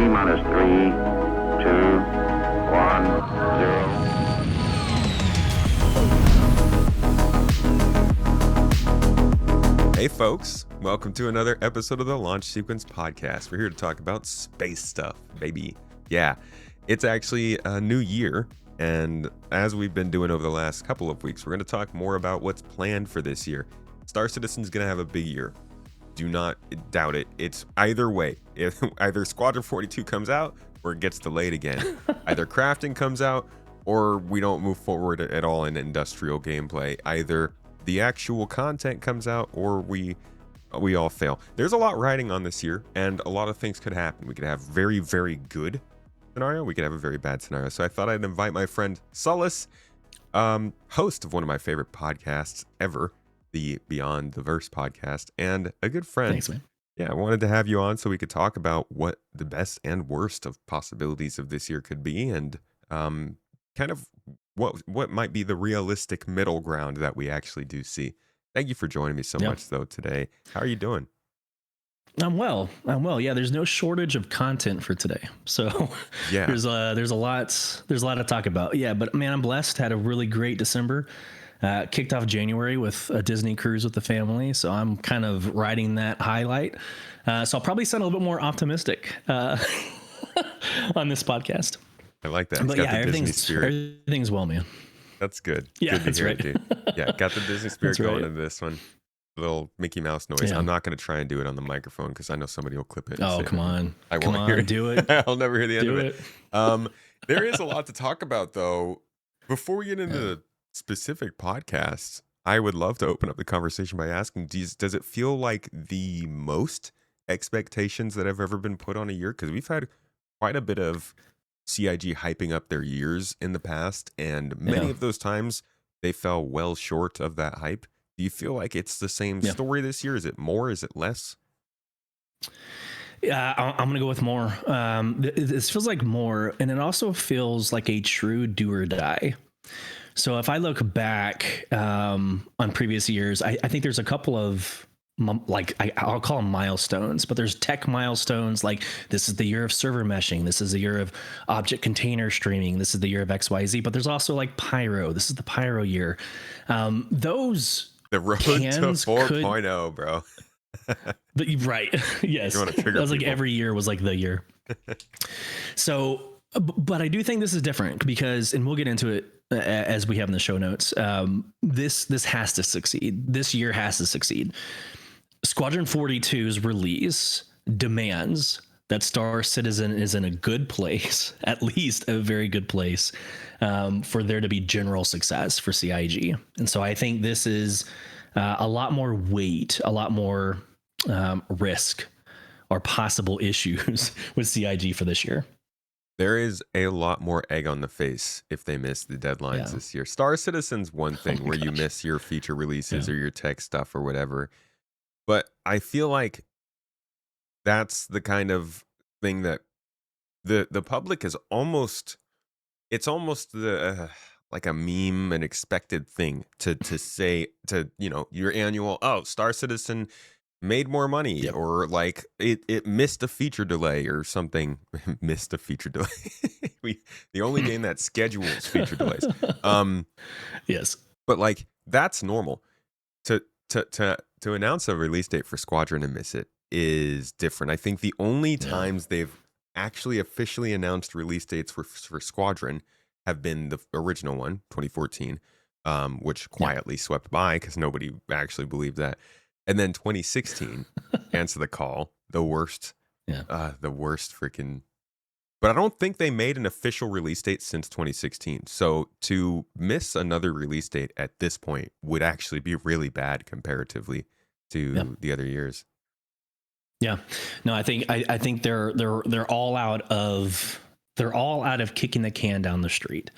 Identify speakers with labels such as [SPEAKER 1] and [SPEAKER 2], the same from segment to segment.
[SPEAKER 1] T-minus 3, 2, 1, 0.
[SPEAKER 2] Hey folks, welcome to another episode of the Launch Sequence Podcast. We're here to talk about space stuff, baby. Yeah, it's actually a new year, and as we've been doing over the last couple of weeks, we're going to talk more about what's planned for this year. Star Citizen's going to have a big year. Do not doubt it. It's either way. Either Squadron 42 comes out or it gets delayed again. Either crafting comes out or we don't move forward at all in industrial gameplay. Either the actual content comes out or we all fail. There's a lot riding on this year, and a lot of things could happen. We could have very, very good scenario. We could have a very bad scenario. So I thought I'd invite my friend Sulyce, host of one of my favorite podcasts ever, the Beyond the Verse podcast, and a good friend.
[SPEAKER 3] Thanks, man.
[SPEAKER 2] Yeah, I wanted to have you on so we could talk about what the best and worst of possibilities of this year could be, and kind of what might be the realistic middle ground that we actually do see. Thank you for joining me so much, though, today. How are you doing?
[SPEAKER 3] I'm well. Yeah, there's no shortage of content for today, so
[SPEAKER 2] Yeah,
[SPEAKER 3] there's a lot to talk about. Yeah, but man, I'm blessed. Had a really great December. Kicked off January with a Disney cruise with the family, so I'm kind of riding that highlight. So I'll probably sound a little bit more optimistic on this podcast.
[SPEAKER 2] I like that. It's
[SPEAKER 3] But
[SPEAKER 2] got
[SPEAKER 3] yeah,
[SPEAKER 2] the Disney spirit.
[SPEAKER 3] everything's well, man.
[SPEAKER 2] That's good.
[SPEAKER 3] Yeah,
[SPEAKER 2] Good to
[SPEAKER 3] that's
[SPEAKER 2] hear
[SPEAKER 3] right.
[SPEAKER 2] it, dude. Yeah, got the Disney spirit
[SPEAKER 3] That's right.
[SPEAKER 2] going into this one. Little Mickey Mouse noise.
[SPEAKER 3] Yeah.
[SPEAKER 2] I'm not going to try and do it on the microphone because I know somebody will clip it. and
[SPEAKER 3] Oh,
[SPEAKER 2] save
[SPEAKER 3] come
[SPEAKER 2] it.
[SPEAKER 3] on.
[SPEAKER 2] I
[SPEAKER 3] Come
[SPEAKER 2] won't hear
[SPEAKER 3] on,
[SPEAKER 2] it.
[SPEAKER 3] do it.
[SPEAKER 2] I'll never hear the end
[SPEAKER 3] Do
[SPEAKER 2] of it. There is a lot to talk about, though. Before we get into the specific podcasts, I would love to open up the conversation by asking, does it feel like the most expectations that have ever been put on a year? Because we've had quite a bit of CIG hyping up their years in the past, and many of those times they fell well short of that hype. Do you feel like it's the same story this year? Is it more? Is it less?
[SPEAKER 3] Yeah, I'm going to go with more. This feels like more, and it also feels like a true do or die. So if I look back on previous years, I think there's a couple of I'll call them milestones, but there's tech milestones like this is the year of server meshing. This is the year of object container streaming. This is the year of XYZ, but there's also like Pyro. This is the Pyro year. Those
[SPEAKER 2] The road to
[SPEAKER 3] cans
[SPEAKER 2] 4.0, bro.
[SPEAKER 3] right. Yes.
[SPEAKER 2] You wanna trigger
[SPEAKER 3] That was like
[SPEAKER 2] people.
[SPEAKER 3] every year was like the year. So, but I do think this is different because, and we'll get into it as we have in the show notes. This has to succeed. This year has to succeed. Squadron 42's release demands that Star Citizen is in a good place, at least a very good place, for there to be general success for CIG. And so I think this is a lot more weight, a lot more risk or possible issues with CIG for this year.
[SPEAKER 2] There is a lot more egg on the face if they miss the deadlines this year. Star Citizen's one thing where you miss your feature releases or your tech stuff or whatever. But I feel like that's the kind of thing that the public is almost, it's almost the like a meme, an expected thing to say to, your annual, Star Citizen made more money, or like it missed a feature delay or something. Missed a feature delay. The only game that schedules feature delays.
[SPEAKER 3] Yes.
[SPEAKER 2] But like that's normal. To announce a release date for Squadron and miss it is different. I think the only times they've actually officially announced release dates for Squadron have been the original one, 2014, which quietly swept by because nobody actually believed that. And then 2016, Answer the Call, the worst freaking. But I don't think they made an official release date since 2016. So to miss another release date at this point would actually be really bad comparatively to the other years.
[SPEAKER 3] Yeah. No, I think they're all out of kicking the can down the street,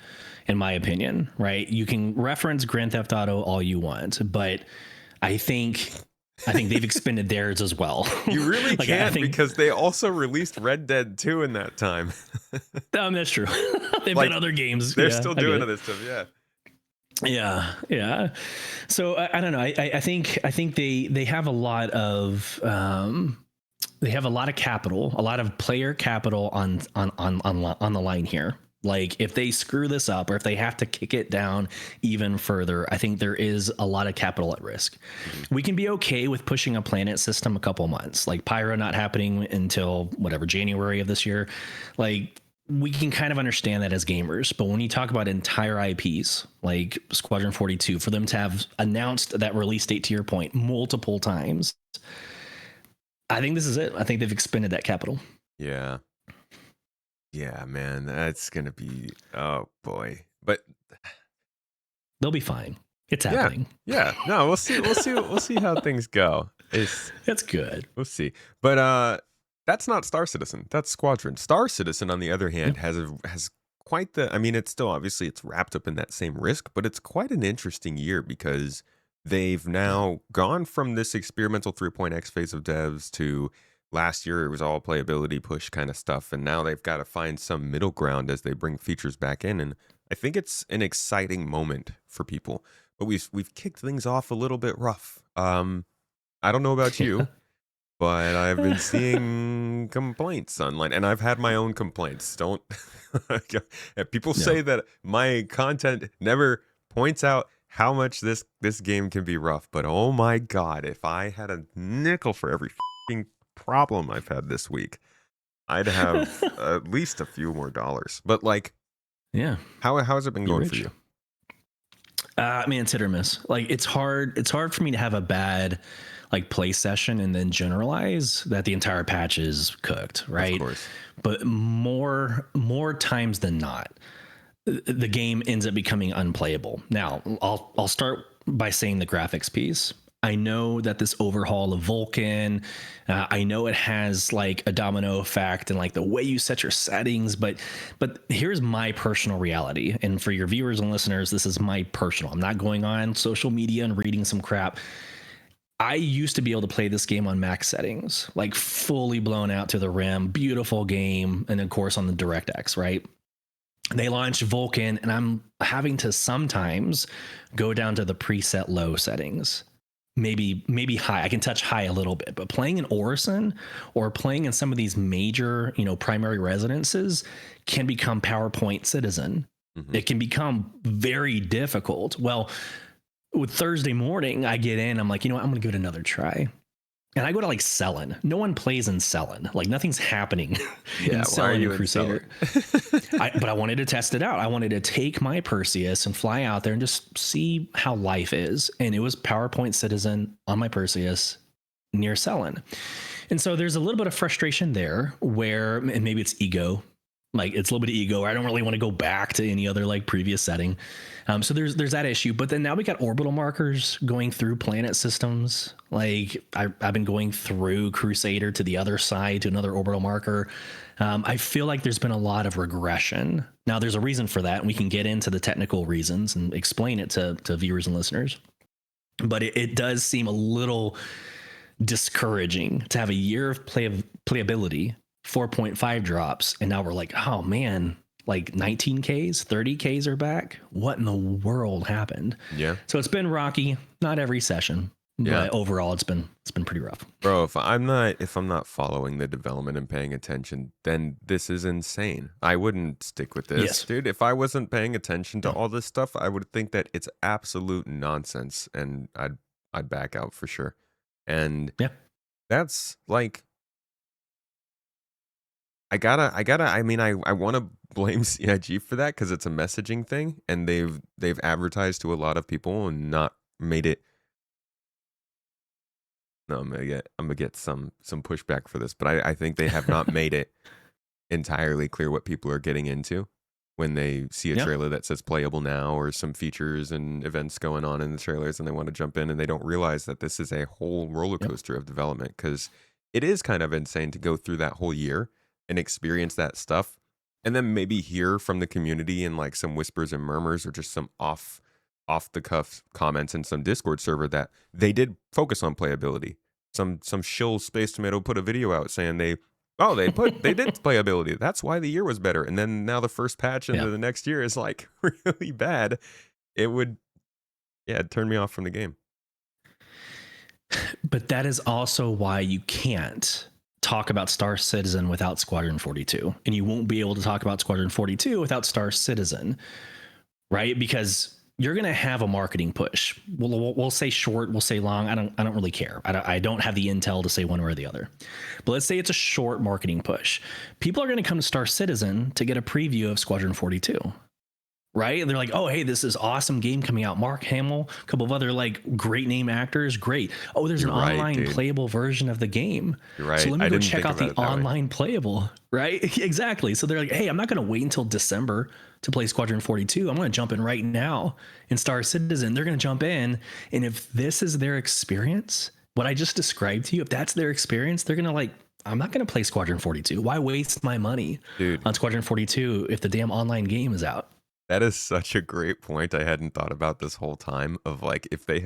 [SPEAKER 3] in my opinion. Right? You can reference Grand Theft Auto all you want, but I think they've expended theirs as well.
[SPEAKER 2] You really can't because they also released Red Dead 2 in that time.
[SPEAKER 3] That's true. They've
[SPEAKER 2] Like,
[SPEAKER 3] got other games.
[SPEAKER 2] They're still doing other stuff,
[SPEAKER 3] Yeah. So I don't know. I think they have a lot of they have a lot of capital, a lot of player capital on the line here. Like if they screw this up or if they have to kick it down even further, I think there is a lot of capital at risk. We can be okay with pushing a planet system a couple months, like Pyro not happening until whatever, January of this year. Like we can kind of understand that as gamers, but when you talk about entire IPs like Squadron 42, for them to have announced that release date, to your point, multiple times, I think this is it. I think they've expended that capital.
[SPEAKER 2] Yeah. Yeah, man, that's gonna be, oh boy. But
[SPEAKER 3] they'll be fine. It's happening.
[SPEAKER 2] Yeah. No, we'll see how things go.
[SPEAKER 3] That's good.
[SPEAKER 2] We'll see. But that's not Star Citizen. That's Squadron. Star Citizen, on the other hand, has quite the, I mean, it's still obviously it's wrapped up in that same risk, but it's quite an interesting year because they've now gone from this experimental 3.x phase of devs to last year it was all playability push kind of stuff, and now they've got to find some middle ground as they bring features back in, and I think it's an exciting moment for people. But we've kicked things off a little bit rough. I don't know about you, but I've been seeing complaints online, and I've had my own complaints. Don't people say that my content never points out how much this game can be rough, but oh my god, if I had a nickel for every f***ing problem I've had this week, I'd have at least a few more dollars. But like,
[SPEAKER 3] yeah,
[SPEAKER 2] how has it been going for you?
[SPEAKER 3] I mean, it's hit or miss. Like it's hard for me to have a bad like play session and then generalize that the entire patch is cooked, right?
[SPEAKER 2] Of course.
[SPEAKER 3] But more times than not, the game ends up becoming unplayable. Now, I'll start by saying the graphics piece. I know that this overhaul of Vulcan, I know it has like a domino effect and like the way you set your settings, but here's my personal reality. And for your viewers and listeners, this is my personal. I'm not going on social media and reading some crap. I used to be able to play this game on max settings, like fully blown out to the rim, beautiful game, and of course on the DirectX, right? They launched Vulcan, and I'm having to sometimes go down to the preset low settings. Maybe high. I can touch high a little bit, but playing in Orison or playing in some of these major, primary residences can become PowerPoint Citizen. Mm-hmm. It can become very difficult. Well, with Thursday morning, I get in, I'm like, I'm going to give it another try. And I go to like Cellin. No one plays in Cellin. Like nothing's happening in Cellin and Crusader. But I wanted to test it out. I wanted to take my Perseus and fly out there and just see how life is. And it was PowerPoint Citizen on my Perseus near Cellin. And so there's a little bit of frustration there where, and maybe it's ego. Like it's a little bit of ego. I don't really want to go back to any other like previous setting. So there's that issue. But then now we got orbital markers going through planet systems. Like I've been going through Crusader to the other side to another orbital marker. I feel like there's been a lot of regression. Now there's a reason for that, and we can get into the technical reasons and explain it to viewers and listeners. But it does seem a little discouraging to have a year of playability, 4.5 drops, and now we're like, oh man, like 19Ks, 30Ks are back. What in the world happened?
[SPEAKER 2] Yeah.
[SPEAKER 3] So it's been rocky, not every session, but overall it's been pretty rough.
[SPEAKER 2] Bro, if I'm not following the development and paying attention, then this is insane. I wouldn't stick with this, dude. If I wasn't paying attention to all this stuff, I would think that it's absolute nonsense, and I'd back out for sure. And that's like, I want to blame CIG for that because it's a messaging thing, and they've advertised to a lot of people and not made it. No, I'm gonna get some pushback for this, but I think they have not made it entirely clear what people are getting into when they see a trailer that says playable now or some features and events going on in the trailers, and they want to jump in, and they don't realize that this is a whole roller coaster of development, because it is kind of insane to go through that whole year and experience that stuff, and then maybe hear from the community and like some whispers and murmurs or just some off the cuff comments in some Discord server that they did focus on playability. Some shill Space Tomato put a video out saying they did playability. That's why the year was better. And then now the first patch into the next year is like really bad. It would turn me off from the game.
[SPEAKER 3] But that is also why you can't talk about Star Citizen without Squadron 42, and you won't be able to talk about Squadron 42 without Star Citizen, right? Because you're going to have a marketing push. We'll say short, we'll say long. I don't really care. I don't have the intel to say one way or the other. But let's say it's a short marketing push. People are going to come to Star Citizen to get a preview of Squadron 42. Right? And they're like, oh, hey, this is awesome game coming out. Mark Hamill, a couple of other like great name actors. Great. Oh, there's an online playable version of the game.
[SPEAKER 2] You're right.
[SPEAKER 3] So let me go check out the online playable. Right? Exactly. So they're like, hey, I'm not going to wait until December to play Squadron 42. I'm going to jump in right now in Star Citizen. They're going to jump in. And if this is their experience, what I just described to you, if that's their experience, they're going to like, I'm not going to play Squadron 42. Why waste my money on Squadron 42 if the damn online game is out?
[SPEAKER 2] That is such a great point. I hadn't thought about this whole time of like if they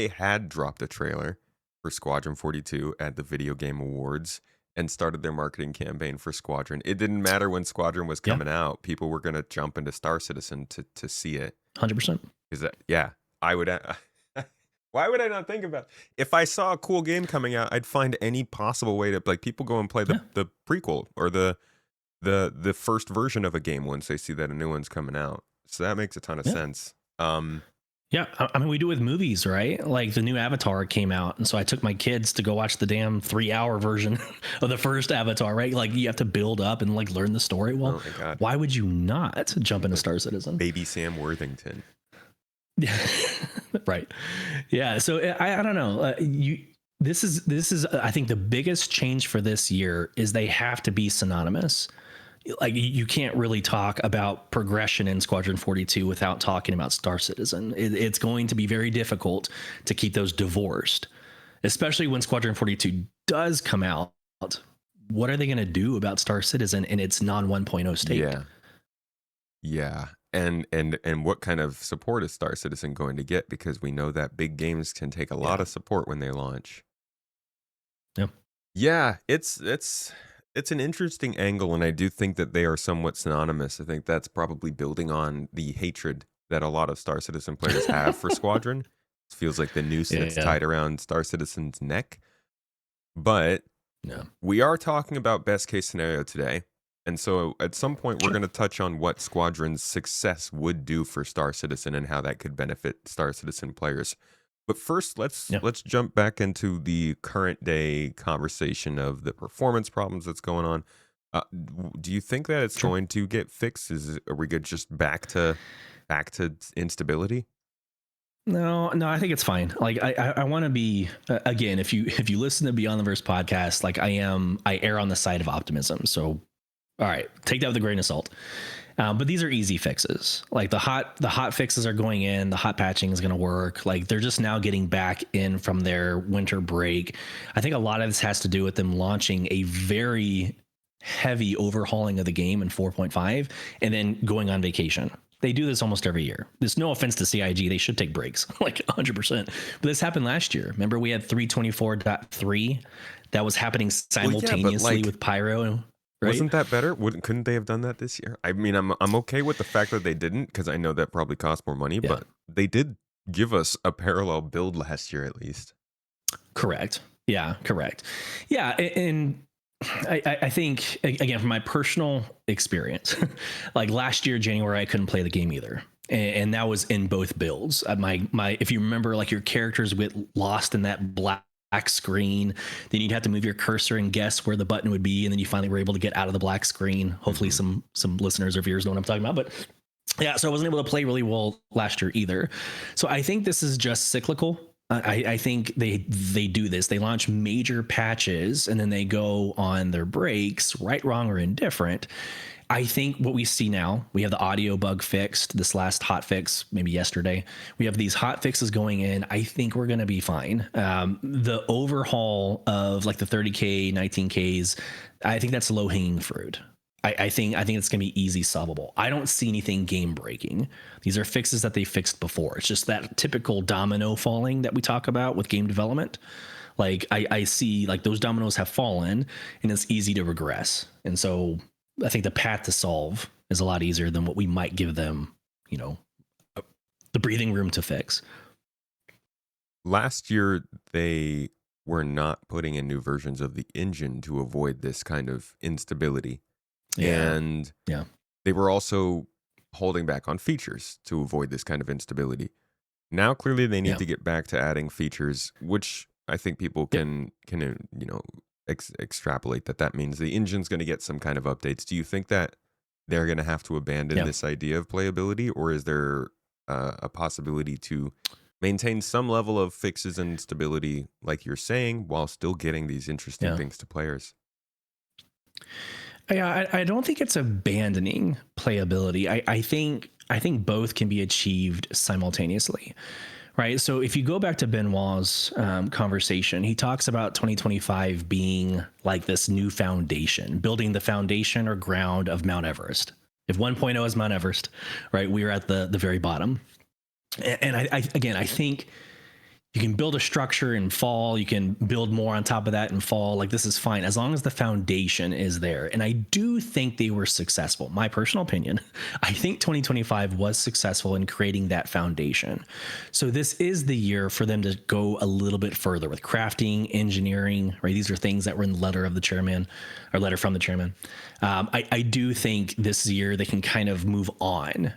[SPEAKER 2] had dropped a trailer for Squadron 42 at the Video Game Awards and started their marketing campaign for Squadron, it didn't matter when Squadron was coming out. People were going to jump into Star Citizen to see it.
[SPEAKER 3] 100%.
[SPEAKER 2] Is that, I would. Why would I not think about it? If I saw a cool game coming out, I'd find any possible way to like people go and play the prequel or the first version of a game once they see that a new one's coming out. So that makes a ton of sense.
[SPEAKER 3] I mean, we do with movies, right? Like the new Avatar came out, and so I took my kids to go watch the damn 3-hour version of the first Avatar, right? Like you have to build up and like learn the story. Well,
[SPEAKER 2] oh my God.
[SPEAKER 3] Why would you not jump into Star Citizen?
[SPEAKER 2] Baby Sam Worthington.
[SPEAKER 3] Yeah, right. Yeah. So I don't know. This is I think the biggest change for this year is they have to be synonymous. Like you can't really talk about progression in Squadron 42 without talking about Star Citizen. It's going to be very difficult to keep those divorced, especially when Squadron 42 does come out. What are they going to do about Star Citizen in its non 1.0 state?
[SPEAKER 2] Yeah. And what kind of support is Star Citizen going to get? Because we know that big games can take a lot of support when they launch. Yeah, it's an interesting angle, and I do think that they are somewhat synonymous. I think that's probably building on the hatred that a lot of Star Citizen players have for Squadron. It feels like the noose that's tied around Star Citizen's neck. But we are talking about best case scenario today. And so at some point, we're going to touch on what Squadron's success would do for Star Citizen and how that could benefit Star Citizen players. But first, let's jump back into the current day conversation of the performance problems that's going on. Do you think that it's going to get fixed? Are we good just back to instability?
[SPEAKER 3] No, I think it's fine. Like I want to be again. If you listen to Beyond the Verse podcast, like I err on the side of optimism. So, all right, take that with a grain of salt. But these are easy fixes. Like the hot fixes are going in. The hot patching is going to work. Like they're just now getting back in from their winter break. I think a lot of this has to do with them launching a very heavy overhauling of the game in 4.5 and then going on vacation. They do this almost every year. There's no offense to CIG. They should take breaks, like 100%. But this happened last year. Remember, we had 324.3 that was happening simultaneously with Pyro. Right?
[SPEAKER 2] Wasn't that better? Couldn't they have done that this year? I mean, I'm okay with the fact that they didn't, because I know that probably cost more money, but they did give us a parallel build last year at least.
[SPEAKER 3] Correct. Yeah, correct. Yeah, and I think, again, from my personal experience, like last year, January, I couldn't play the game either. And that was in both builds. If you remember, like your characters get lost in that black screen, then you'd have to move your cursor and guess where the button would be, and then you finally were able to get out of the black screen. Hopefully some listeners or viewers know what I'm talking about. But yeah, so I wasn't able to play really well last year either. So I think this is just cyclical. I think they do this. They launch major patches and then they go on their breaks, right, wrong, or indifferent. I think what we see now, we have the audio bug fixed, this last hot fix, maybe yesterday. We have these hot fixes going in. I think we're going to be fine. The overhaul of like the 30K, 19Ks, I think that's low hanging fruit. I think it's going to be easy solvable. I don't see anything game breaking. These are fixes that they fixed before. It's just that typical domino falling that we talk about with game development. Like I see like those dominoes have fallen and it's easy to regress. And so I think the path to solve is a lot easier than what we might give them, the breathing room to fix.
[SPEAKER 2] Last year, they were not putting in new versions of the engine to avoid this kind of instability.
[SPEAKER 3] Yeah.
[SPEAKER 2] And
[SPEAKER 3] Yeah.
[SPEAKER 2] they were also holding back on features to avoid this kind of instability. Now, clearly, they need
[SPEAKER 3] Yeah.
[SPEAKER 2] to get back to adding features, which I think people
[SPEAKER 3] Yep.
[SPEAKER 2] can extrapolate that means the engine's going to get some kind of updates. Do you think that they're going to have to abandon
[SPEAKER 3] Yeah.
[SPEAKER 2] this idea of playability, or is there a possibility to maintain some level of fixes and stability, like you're saying, while still getting these interesting
[SPEAKER 3] Yeah.
[SPEAKER 2] things to players?
[SPEAKER 3] Yeah, I don't think it's abandoning playability. I think both can be achieved simultaneously, right? So if you go back to Benoit's conversation, he talks about 2025 being like this new foundation, building the foundation or ground of Mount Everest. If 1.0 is Mount Everest, right, we're at the very bottom. And I think you can build a structure and fall. You can build more on top of that and fall. Like, this is fine as long as the foundation is there. And I do think they were successful. My personal opinion, I think 2025 was successful in creating that foundation. So this is the year for them to go a little bit further with crafting, engineering, right? These are things that were in the letter of the chairman or letter from the chairman. I do think this year they can kind of move on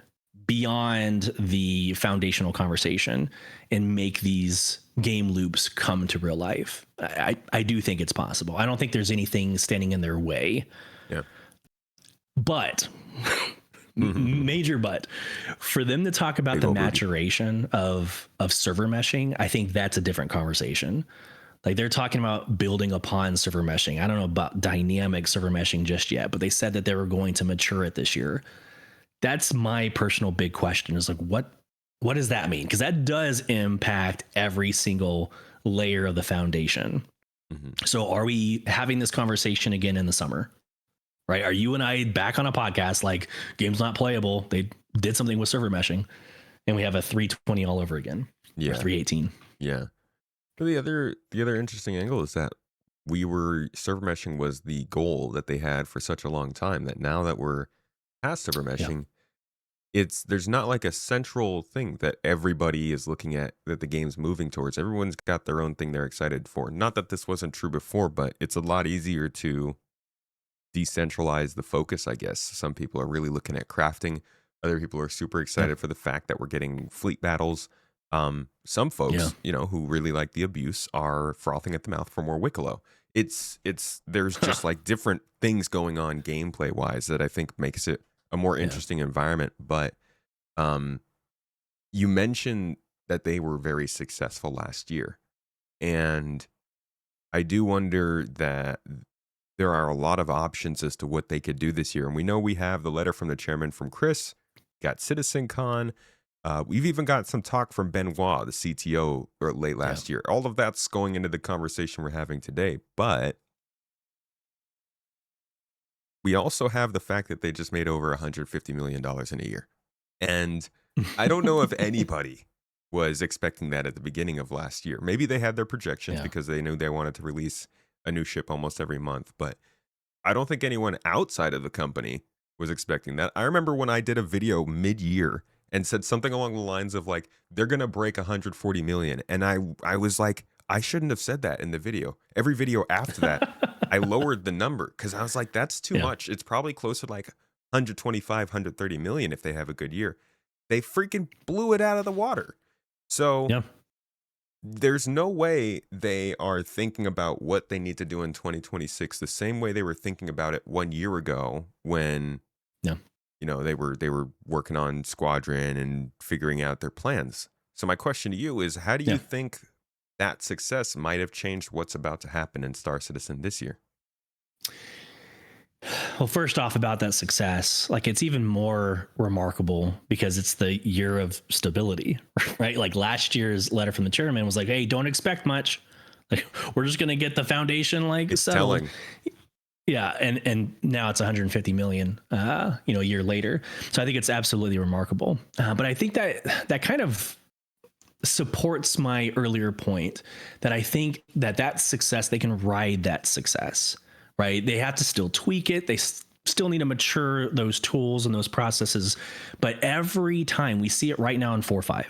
[SPEAKER 3] beyond the foundational conversation and make these game loops come to real life. I do think it's possible. I don't think there's anything standing in their way.
[SPEAKER 2] Yeah.
[SPEAKER 3] But major but for them to talk about the maturation of server meshing, I think that's a different conversation. Like, they're talking about building upon server meshing. I don't know about dynamic server meshing just yet, but they said that they were going to mature it this year. That's my personal big question, is like, what does that mean? Because that does impact every single layer of the foundation. Mm-hmm. So are we having this conversation again in the summer? Right? Are you and I back on a podcast like game's not playable? They did something with server meshing and we have a 320 all over again.
[SPEAKER 2] Yeah.
[SPEAKER 3] Or 318.
[SPEAKER 2] Yeah. But the other interesting angle is that server meshing was the goal that they had for such a long time, that now that we're past server meshing, there's not like a central thing that everybody is looking at that the game's moving towards. Everyone's got their own thing they're excited for. Not that this wasn't true before, but it's a lot easier to decentralize the focus, I guess. Some people are really looking at crafting. Other people are super excited for the fact that we're getting fleet battles. Some folks, who really like the abuse, are frothing at the mouth for more Wicklow. There's just like different things going on gameplay wise that I think makes it a more interesting environment. But you mentioned that they were very successful last year, and I do wonder that there are a lot of options as to what they could do this year. And we know we have the letter from the chairman from Chris, got CitizenCon. We've even got some talk from Benoit, the CTO, late last year. All of that's going into the conversation we're having today. But we also have the fact that they just made over $150 million in a year. And I don't know if anybody was expecting that at the beginning of last year. Maybe they had their projections because they knew they wanted to release a new ship almost every month. But I don't think anyone outside of the company was expecting that. I remember when I did a video mid-year and said something along the lines of like, they're going to break 140 million. And I was like, I shouldn't have said that in the video. Every video after that, I lowered the number because I was like, that's too much. It's probably closer to like 125, 130 million if they have a good year. They freaking blew it out of the water. So there's no way they are thinking about what they need to do in 2026 the same way they were thinking about it 1 year ago when they were working on Squadron and figuring out their plans. So my question to you is, how do you think that success might have changed what's about to happen in Star Citizen this year?
[SPEAKER 3] Well, first off, about that success, like, it's even more remarkable because it's the year of stability, right? Like, last year's letter from the chairman was like, hey, don't expect much. Like, we're just going to get the foundation settled. Telling. Yeah. And now it's 150 million, a year later. So I think it's absolutely remarkable. But I think that kind of supports my earlier point that I think that success, they can ride that success, right? They have to still tweak it. They still need to mature those tools and those processes. But every time we see it right now in 4.5,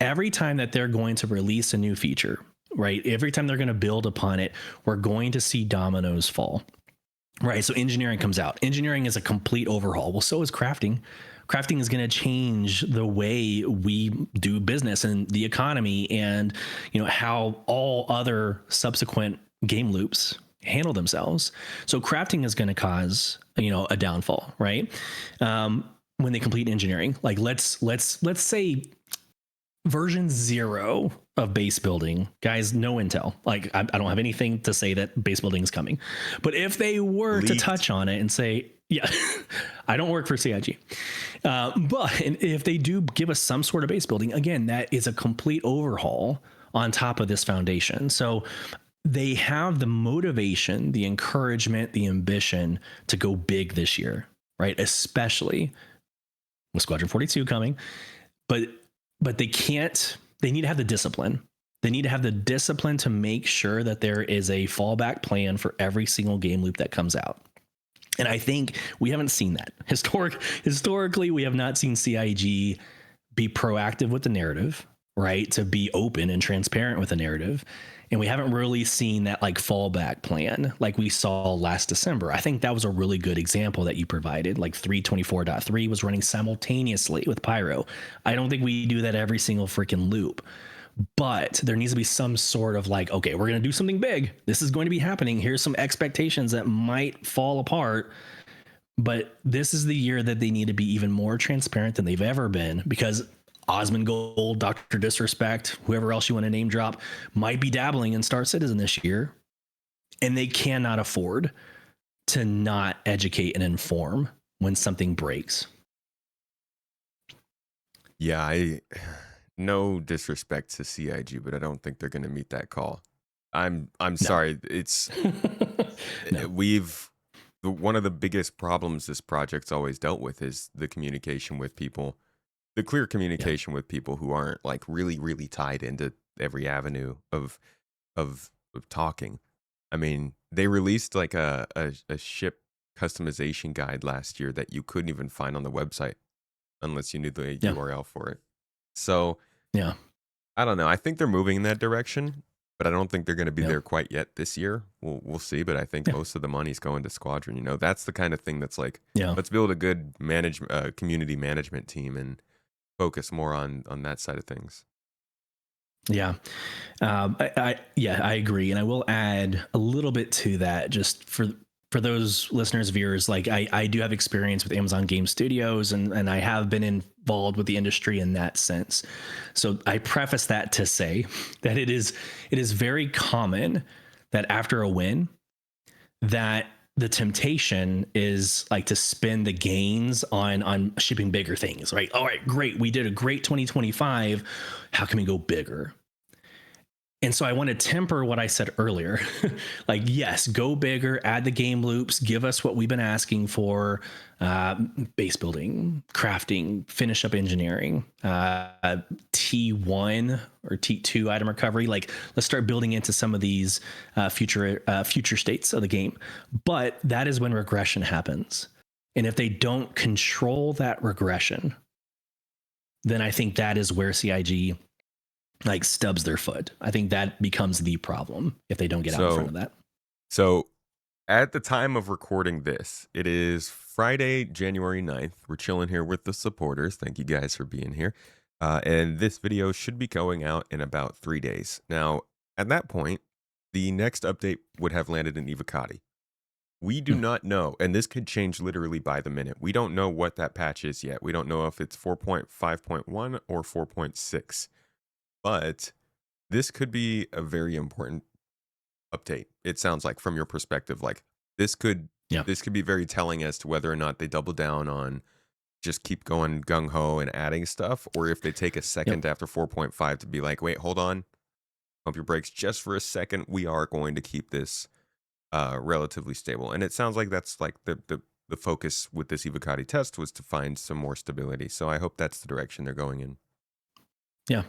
[SPEAKER 3] every time that they're going to release a new feature, right? Every time they're going to build upon it, we're going to see dominoes fall. Right. So engineering comes out. Engineering is a complete overhaul. Well, so is crafting. Crafting is going to change the way we do business and the economy and, how all other subsequent game loops handle themselves. So crafting is going to cause, a downfall, right? When they complete engineering, like let's say version 0 of base building, guys, no intel. Like I don't have anything to say that base building is coming, but if they were to touch on it and say, yeah, I don't work for CIG, but if they do give us some sort of base building, again, that is a complete overhaul on top of this foundation. So they have the motivation, the encouragement, the ambition to go big this year, right? Especially with Squadron 42 coming, but they need to have the discipline. They need to have the discipline to make sure that there is a fallback plan for every single game loop that comes out. And I think we haven't seen that. Historically, we have not seen CIG be proactive with the narrative, right? To be open and transparent with the narrative. And we haven't really seen that like fallback plan like we saw last December. I think that was a really good example that you provided. Like 324.3 was running simultaneously with Pyro. I don't think we do that every single freaking loop, but there needs to be some sort of like, okay, we're going to do something big. This is going to be happening. Here's some expectations that might fall apart, but this is the year that they need to be even more transparent than they've ever been, because Osmond Gold, Dr. Disrespect, whoever else you want to name drop, might be dabbling in Star Citizen this year. And they cannot afford to not educate and inform when something breaks.
[SPEAKER 2] Yeah, no disrespect to CIG, but I don't think they're going to meet that call. I'm sorry. It's
[SPEAKER 3] No.
[SPEAKER 2] One of the biggest problems this project's always dealt with is the communication with people. The clear communication with people who aren't like really, really tied into every avenue of talking. I mean, they released like a ship customization guide last year that you couldn't even find on the website unless you knew the URL for it. So
[SPEAKER 3] yeah,
[SPEAKER 2] I don't know. I think they're moving in that direction, but I don't think they're going to be there quite yet this year. We'll see. But I think most of the money's going to Squadron. That's the kind of thing that's like, let's build a good community management team and focus more on that side of things.
[SPEAKER 3] Yeah. I agree. And I will add a little bit to that just for those listeners, viewers. Like I do have experience with Amazon Game Studios and I have been involved with the industry in that sense. So I preface that to say that it is very common that after a win that the temptation is like to spend the gains on shipping bigger things, right? All right, great. We did a great 2025. How can we go bigger? And so I want to temper what I said earlier. Like, yes, go bigger, add the game loops, give us what we've been asking for, base building, crafting, finish up engineering, T1 or T2 item recovery. Like, let's start building into some of these future states of the game. But that is when regression happens. And if they don't control that regression, then I think that is where CIG like stubs their foot. I think that becomes the problem if they don't get out in front of that.
[SPEAKER 2] So at the time of recording this, it is Friday, January 9th. We're chilling here with the supporters. Thank you guys for being here. And this video should be going out in about 3 days. Now, at that point, the next update would have landed in Evocati. We do not know, and this could change literally by the minute. We don't know what that patch is yet. We don't know if it's 4.5.1 or 4.6. But this could be a very important update. It sounds like from your perspective, like this could be very telling as to whether or not they double down on just keep going gung ho and adding stuff, or if they take a second after 4.5 to be like, wait, hold on, pump your brakes just for a second. We are going to keep this relatively stable. And it sounds like that's like the focus with this Evocati test was to find some more stability. So I hope that's the direction they're going in.
[SPEAKER 3] Yeah,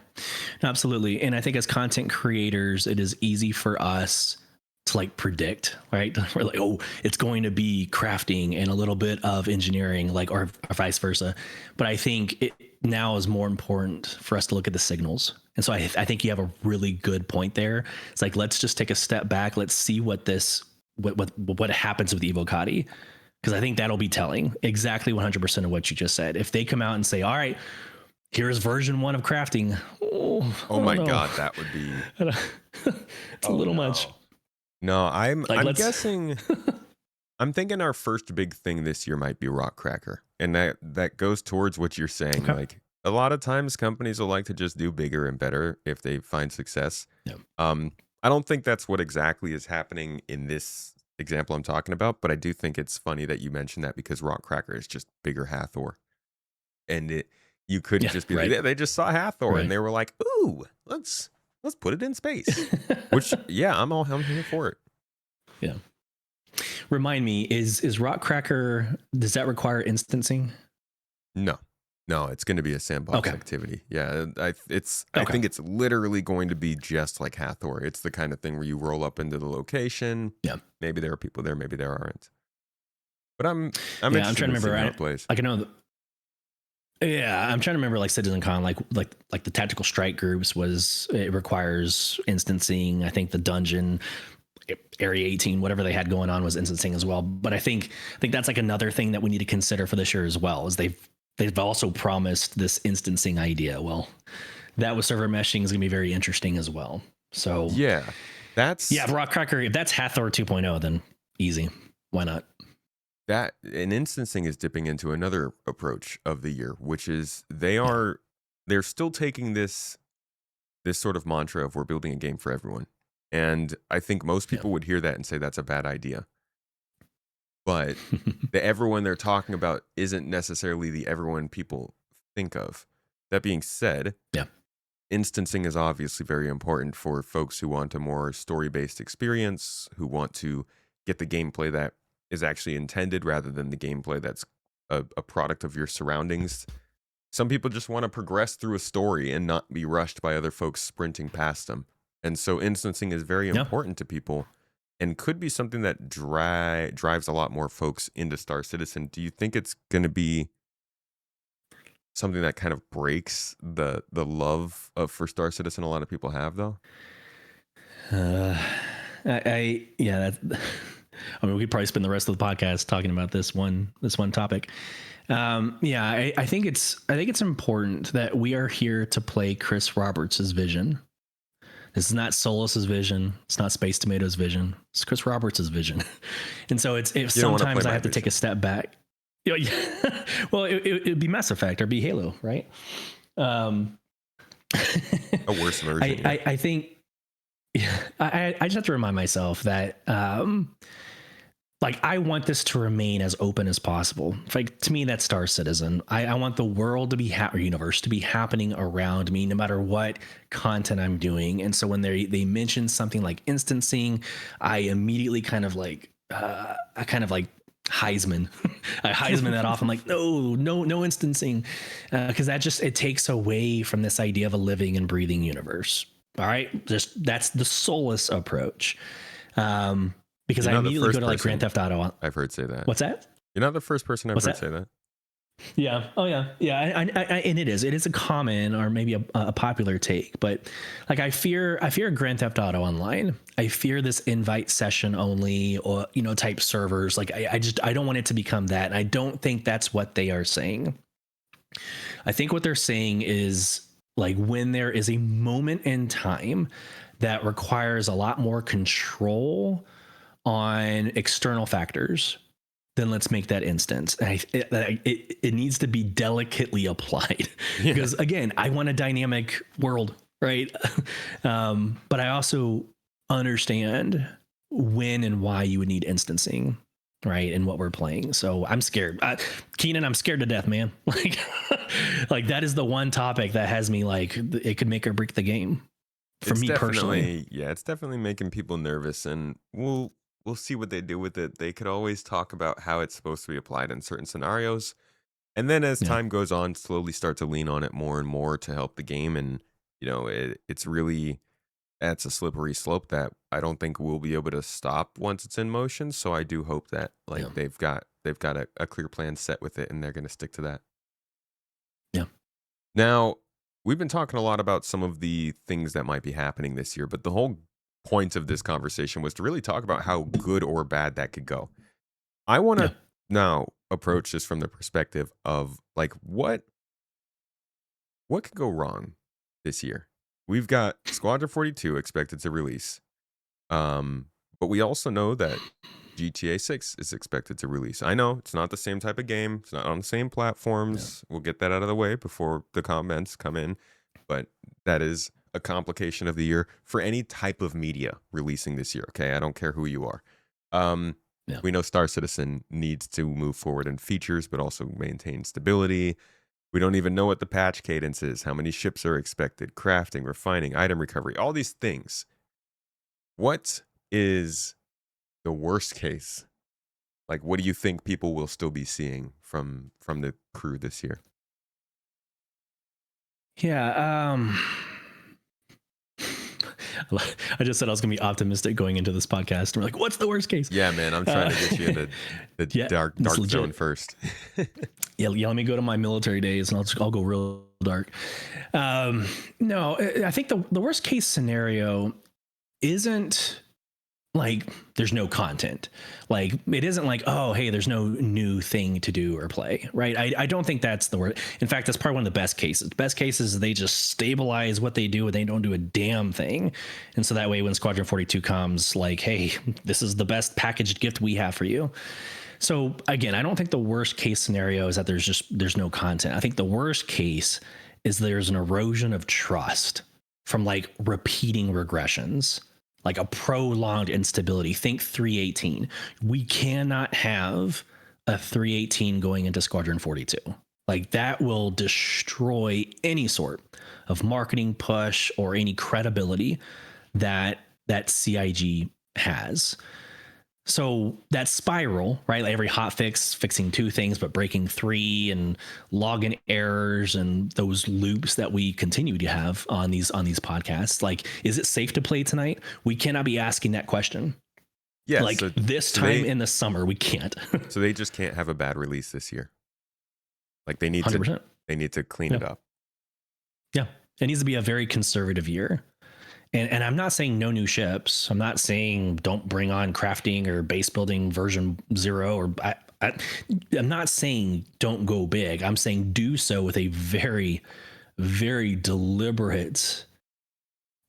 [SPEAKER 3] absolutely. And I think as content creators, it is easy for us to like predict, right? We're like, oh, it's going to be crafting and a little bit of engineering, like, or vice versa. But I think it now is more important for us to look at the signals. And so I think you have a really good point there. It's like, let's just take a step back. Let's see what happens with Evocati. Because I think that'll be telling exactly 100% of what you just said. If they come out and say, all right, here's version 1 of crafting.
[SPEAKER 2] Oh my God, that would be.
[SPEAKER 3] It's a little much.
[SPEAKER 2] No, I'm
[SPEAKER 3] Like,
[SPEAKER 2] guessing. I'm thinking our first big thing this year might be Rock Cracker, and that goes towards what you're saying.
[SPEAKER 3] Okay.
[SPEAKER 2] Like a lot of times, companies will like to just do bigger and better if they find success.
[SPEAKER 3] Yeah.
[SPEAKER 2] I don't think that's what exactly is happening in this example I'm talking about, but I do think it's funny that you mentioned that because Rock Cracker is just bigger Hathor, and you could just be
[SPEAKER 3] right.
[SPEAKER 2] like, they just saw Hathor and they were like, ooh, let's put it in space. Which, yeah, I'm here for it.
[SPEAKER 3] Yeah. Remind me, is Rock Cracker, does that require instancing?
[SPEAKER 2] No, it's going to be a sandbox activity. Yeah, I think it's literally going to be just like Hathor. It's the kind of thing where you roll up into the location. Yeah, maybe there are people there, maybe there aren't. But I'm trying to remember how it plays.
[SPEAKER 3] Like I know. I'm trying to remember like CitizenCon, like the tactical strike groups it requires instancing. I think the dungeon, Area 18, whatever they had going on was instancing as well. But I think that's like another thing that we need to consider for this year as well, is they've also promised this instancing idea. Well, that with server meshing is going to be very interesting as well. So Rock Cracker, if that's Hathor 2.0, then easy. Why not?
[SPEAKER 2] That and instancing is dipping into another approach of the year, which is they're still taking this sort of mantra of we're building a game for everyone. And I think most people would hear that and say that's a bad idea. But the everyone they're talking about isn't necessarily the everyone people think of. That being said, instancing is obviously very important for folks who want a more story-based experience, who want to get the gameplay that is actually intended rather than the gameplay that's a product of your surroundings. Some people just want to progress through a story and not be rushed by other folks sprinting past them. And so instancing is very important to people and could be something that drives a lot more folks into Star Citizen. Do you think it's going to be something that kind of breaks the love for Star Citizen a lot of people have, though?
[SPEAKER 3] I mean, we could probably spend the rest of the podcast talking about this one topic. I think it's important that we are here to play Chris Roberts' vision. This is not Sulyce's vision. It's not Space Tomato's vision. It's Chris Roberts' vision. And so if sometimes I have to take a step back. Well, it'd be Mass Effect or be Halo, right? A
[SPEAKER 2] worse version.
[SPEAKER 3] I think. I just have to remind myself that, I want this to remain as open as possible. Like, to me, that's Star Citizen. I want the world to be or universe to be happening around me, no matter what content I'm doing. And so when they mention something like instancing, I immediately kind of like Heisman. I Heisman that off. I'm like, no instancing, because it takes away from this idea of a living and breathing universe. All right, that's the Sulyce approach. Because I immediately go to like Grand Theft Auto.
[SPEAKER 2] I've heard say that.
[SPEAKER 3] What's that?
[SPEAKER 2] You're not the first person I've heard say that.
[SPEAKER 3] Yeah. Oh yeah. Yeah. And it is a common or maybe a popular take, but like I fear Grand Theft Auto Online. I fear this invite session only or type servers. Like I don't want it to become that. And I don't think that's what they are saying. I think what they're saying is, like, when there is a moment in time that requires a lot more control on external factors, then let's make that instance. It needs to be delicately applied because, again, I want a dynamic world, right? But I also understand when and why you would need instancing, right? And what we're playing. So I'm scared. Keenan, I'm scared to death, man. Like that is the one topic that has me like, it could make or break the game for me personally.
[SPEAKER 2] Yeah, it's definitely making people nervous, and we'll see what they do with it. They could always talk about how it's supposed to be applied in certain scenarios. And then as time goes on, slowly start to lean on it more and more to help the game. And, it's really that's a slippery slope that I don't think we'll be able to stop once it's in motion. So I do hope that
[SPEAKER 3] Yeah.
[SPEAKER 2] they've got a clear plan set with it and they're going to stick to that.
[SPEAKER 3] Yeah.
[SPEAKER 2] Now, we've been talking a lot about some of the things that might be happening this year, but the whole point of this conversation was to really talk about how good or bad that could go. I want to
[SPEAKER 3] Yeah.
[SPEAKER 2] now approach this from the perspective of like what could go wrong this year. We've got Squadron 42 expected to release. But we also know that GTA 6 is expected to release. I know it's not the same type of game. It's not on the same platforms. We'll get that out of the way before the comments come in. But that is a complication of the year for any type of media releasing this year. Okay, I don't care who you are. We know Star Citizen needs to move forward in features, but also maintain stability. We don't even know what the patch cadence is, how many ships are expected, crafting, refining, item recovery, all these things. What is the worst case? Like, what do you think people will still be seeing from the crew this year?
[SPEAKER 3] Yeah. I just said I was going to be optimistic going into this podcast. We're like, what's the worst case?
[SPEAKER 2] Yeah, man, I'm trying to get you into the dark zone first.
[SPEAKER 3] Yeah, let me go to my military days and I'll go real dark. No, I think the worst case scenario isn't like there's no content. Like it isn't like, oh, hey, there's no new thing to do or play, right? I don't think that's the word. In fact, that's probably one of the best cases. Best cases is they just stabilize what they do and they don't do a damn thing. And so that way when Squadron 42 comes, like, hey, this is the best packaged gift we have for you. So again, I don't think the worst case scenario is that there's no content. I think the worst case is there's an erosion of trust from like repeating regressions, like a prolonged instability. Think 318. We cannot have a 318 going into Squadron 42. Like that will destroy any sort of marketing push or any credibility that CIG has. So that spiral, right? Like every hot fix, fixing two things, but breaking three, and login errors and those loops that we continue to have on these podcasts. Like, is it safe to play tonight? We cannot be asking that question.
[SPEAKER 2] Yeah,
[SPEAKER 3] like
[SPEAKER 2] so
[SPEAKER 3] this time in the summer, we can't.
[SPEAKER 2] So they just can't have a bad release this year. Like they need
[SPEAKER 3] 100%.
[SPEAKER 2] They need to clean it up.
[SPEAKER 3] Yeah, it needs to be a very conservative year. And I'm not saying no new ships. I'm not saying don't bring on crafting or base building version 0. Or I'm not saying don't go big. I'm saying do so with a very, very deliberate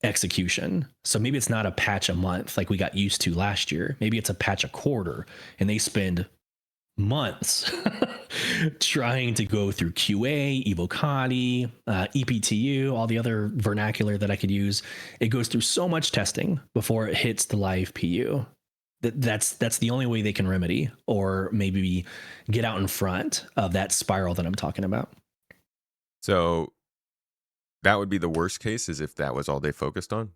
[SPEAKER 3] execution. So maybe it's not a patch a month like we got used to last year. Maybe it's a patch a quarter, and they spend months trying to go through QA, Evocati, EPTU, all the other vernacular that I could use. It goes through so much testing before it hits the live PU. That's the only way they can remedy or maybe get out in front of that spiral that I'm talking about.
[SPEAKER 2] So that would be the worst case, is if that was all they focused on.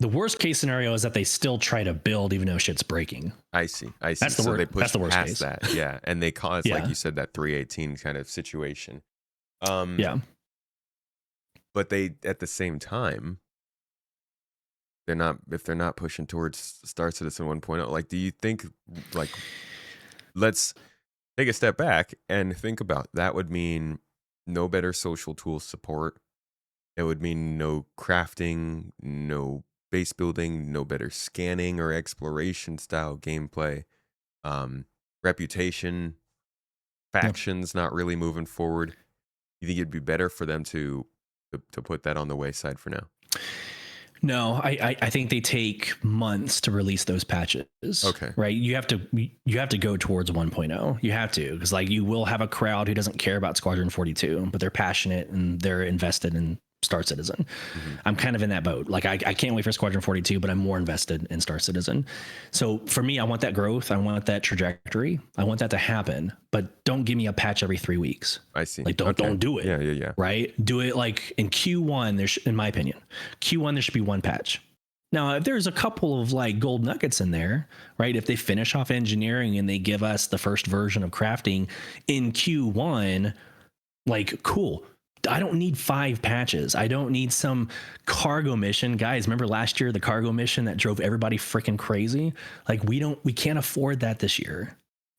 [SPEAKER 3] The worst case scenario is that they still try to build even though shit's breaking.
[SPEAKER 2] I see.
[SPEAKER 3] That's the
[SPEAKER 2] so
[SPEAKER 3] word,
[SPEAKER 2] they push
[SPEAKER 3] that's the worst
[SPEAKER 2] past
[SPEAKER 3] case.
[SPEAKER 2] that. Yeah. And they cause, like you said, that 318 kind of situation.
[SPEAKER 3] Yeah.
[SPEAKER 2] But they, at the same time, if they're not pushing towards Star Citizen 1.0, like, do you think, like, let's take a step back and think about that would mean no better social tools support. It would mean no crafting, no base building, no better scanning or exploration style gameplay, reputation, factions not really moving forward. You think it'd be better for them to put that on the wayside for now?
[SPEAKER 3] No, I think they take months to release those patches.
[SPEAKER 2] Okay.
[SPEAKER 3] Right. You have to go towards 1.0. You have to, because like you will have a crowd who doesn't care about Squadron 42, but they're passionate and they're invested in Star Citizen. Mm-hmm. I'm kind of in that boat. Like I can't wait for Squadron 42, but I'm more invested in Star Citizen. So for me, I want that growth. I want that trajectory. I want that to happen, but don't give me a patch every 3 weeks.
[SPEAKER 2] I see.
[SPEAKER 3] Like don't do it.
[SPEAKER 2] Yeah.
[SPEAKER 3] Right. Do it like in Q1. In my opinion, Q1, there should be one patch. Now, if there's a couple of like gold nuggets in there, right? If they finish off engineering and they give us the first version of crafting in Q1, like cool. I don't need 5 patches. I don't need some cargo mission. Guys, remember last year, the cargo mission that drove everybody freaking crazy? Like we can't afford that this year.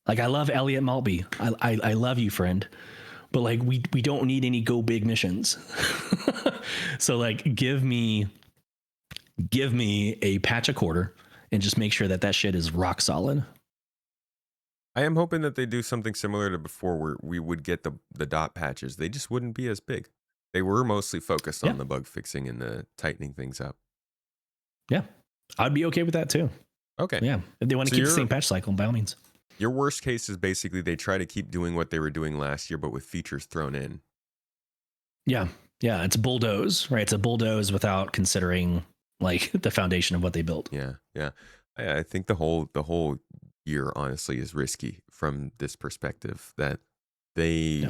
[SPEAKER 3] Like I love Elliot Maltby. I love you, friend. But like we don't need any go big missions. So like give me a patch a quarter and just make sure that shit is rock solid.
[SPEAKER 2] I am hoping that they do something similar to before, where we would get the dot patches. They just wouldn't be as big. They were mostly focused on the bug fixing and the tightening things up.
[SPEAKER 3] Yeah, I'd be okay with that too.
[SPEAKER 2] Okay.
[SPEAKER 3] Yeah, if they want to keep the same patch cycle, by all means.
[SPEAKER 2] Your worst case is basically they try to keep doing what they were doing last year, but with features thrown in.
[SPEAKER 3] Yeah, it's bulldoze, right? It's a bulldoze without considering like the foundation of what they built.
[SPEAKER 2] Yeah. I think the whole year honestly is risky from this perspective, that they've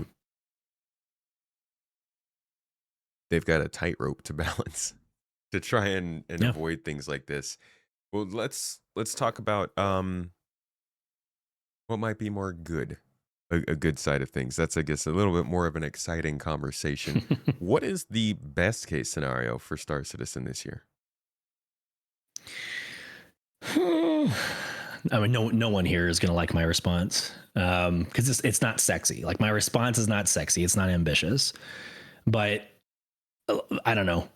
[SPEAKER 2] got a tightrope to balance to try and avoid things like this. Well, let's talk about what might be more good, a good side of things. That's, I guess, a little bit more of an exciting conversation. What is the best case scenario for Star Citizen this year?
[SPEAKER 3] I mean, no one here is going to like my response because it's not sexy. Like my response is not sexy. It's not ambitious, but I don't know.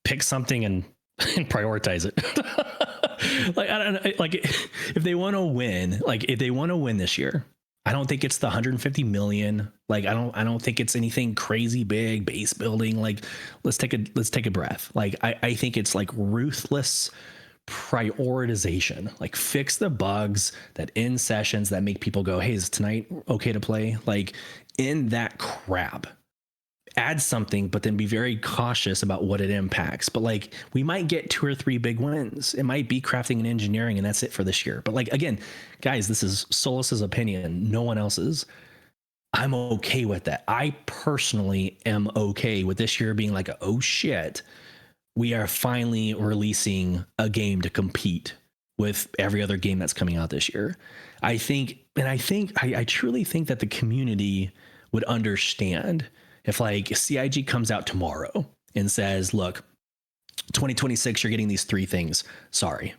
[SPEAKER 3] Pick something and prioritize it. Like I don't know. Like if they want to win this year, I don't think it's the 150 million. Like I don't think it's anything crazy big base building. Like let's take a breath. Like I think it's like ruthless prioritization. Like fix the bugs that end sessions that make people go, hey, is tonight okay to play? Like in that crap, add something, but then be very cautious about what it impacts. But like we might get 2 or 3 big wins. It might be crafting and engineering, and that's it for this year. But like again, guys, this is Sulyce's opinion, no one else's. I'm okay with that. I personally am okay with this year being like, oh shit, we are finally releasing a game to compete with every other game that's coming out this year. I truly think that the community would understand if like CIG comes out tomorrow and says, look, 2026, you're getting these 3 things. Sorry.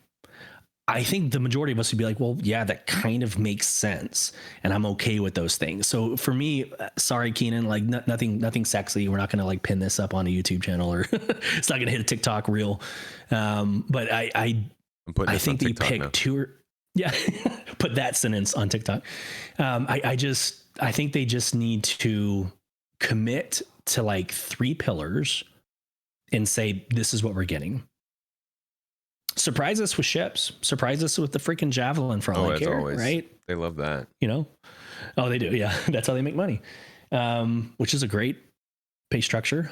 [SPEAKER 3] I think the majority of us would be like, well, yeah, that kind of makes sense. And I'm okay with those things. So for me, sorry, Keenan, like nothing sexy. We're not going to like pin this up on a YouTube channel, or it's not going to hit a TikTok reel. But I think they pick 2 or put that sentence on TikTok. I think they just need to commit to like 3 pillars and say, this is what we're getting. Surprise us with ships. Surprise us with the freaking Javelin from like here, right?
[SPEAKER 2] They love that.
[SPEAKER 3] You know? Oh, they do. Yeah. That's how they make money. Which is a great pay structure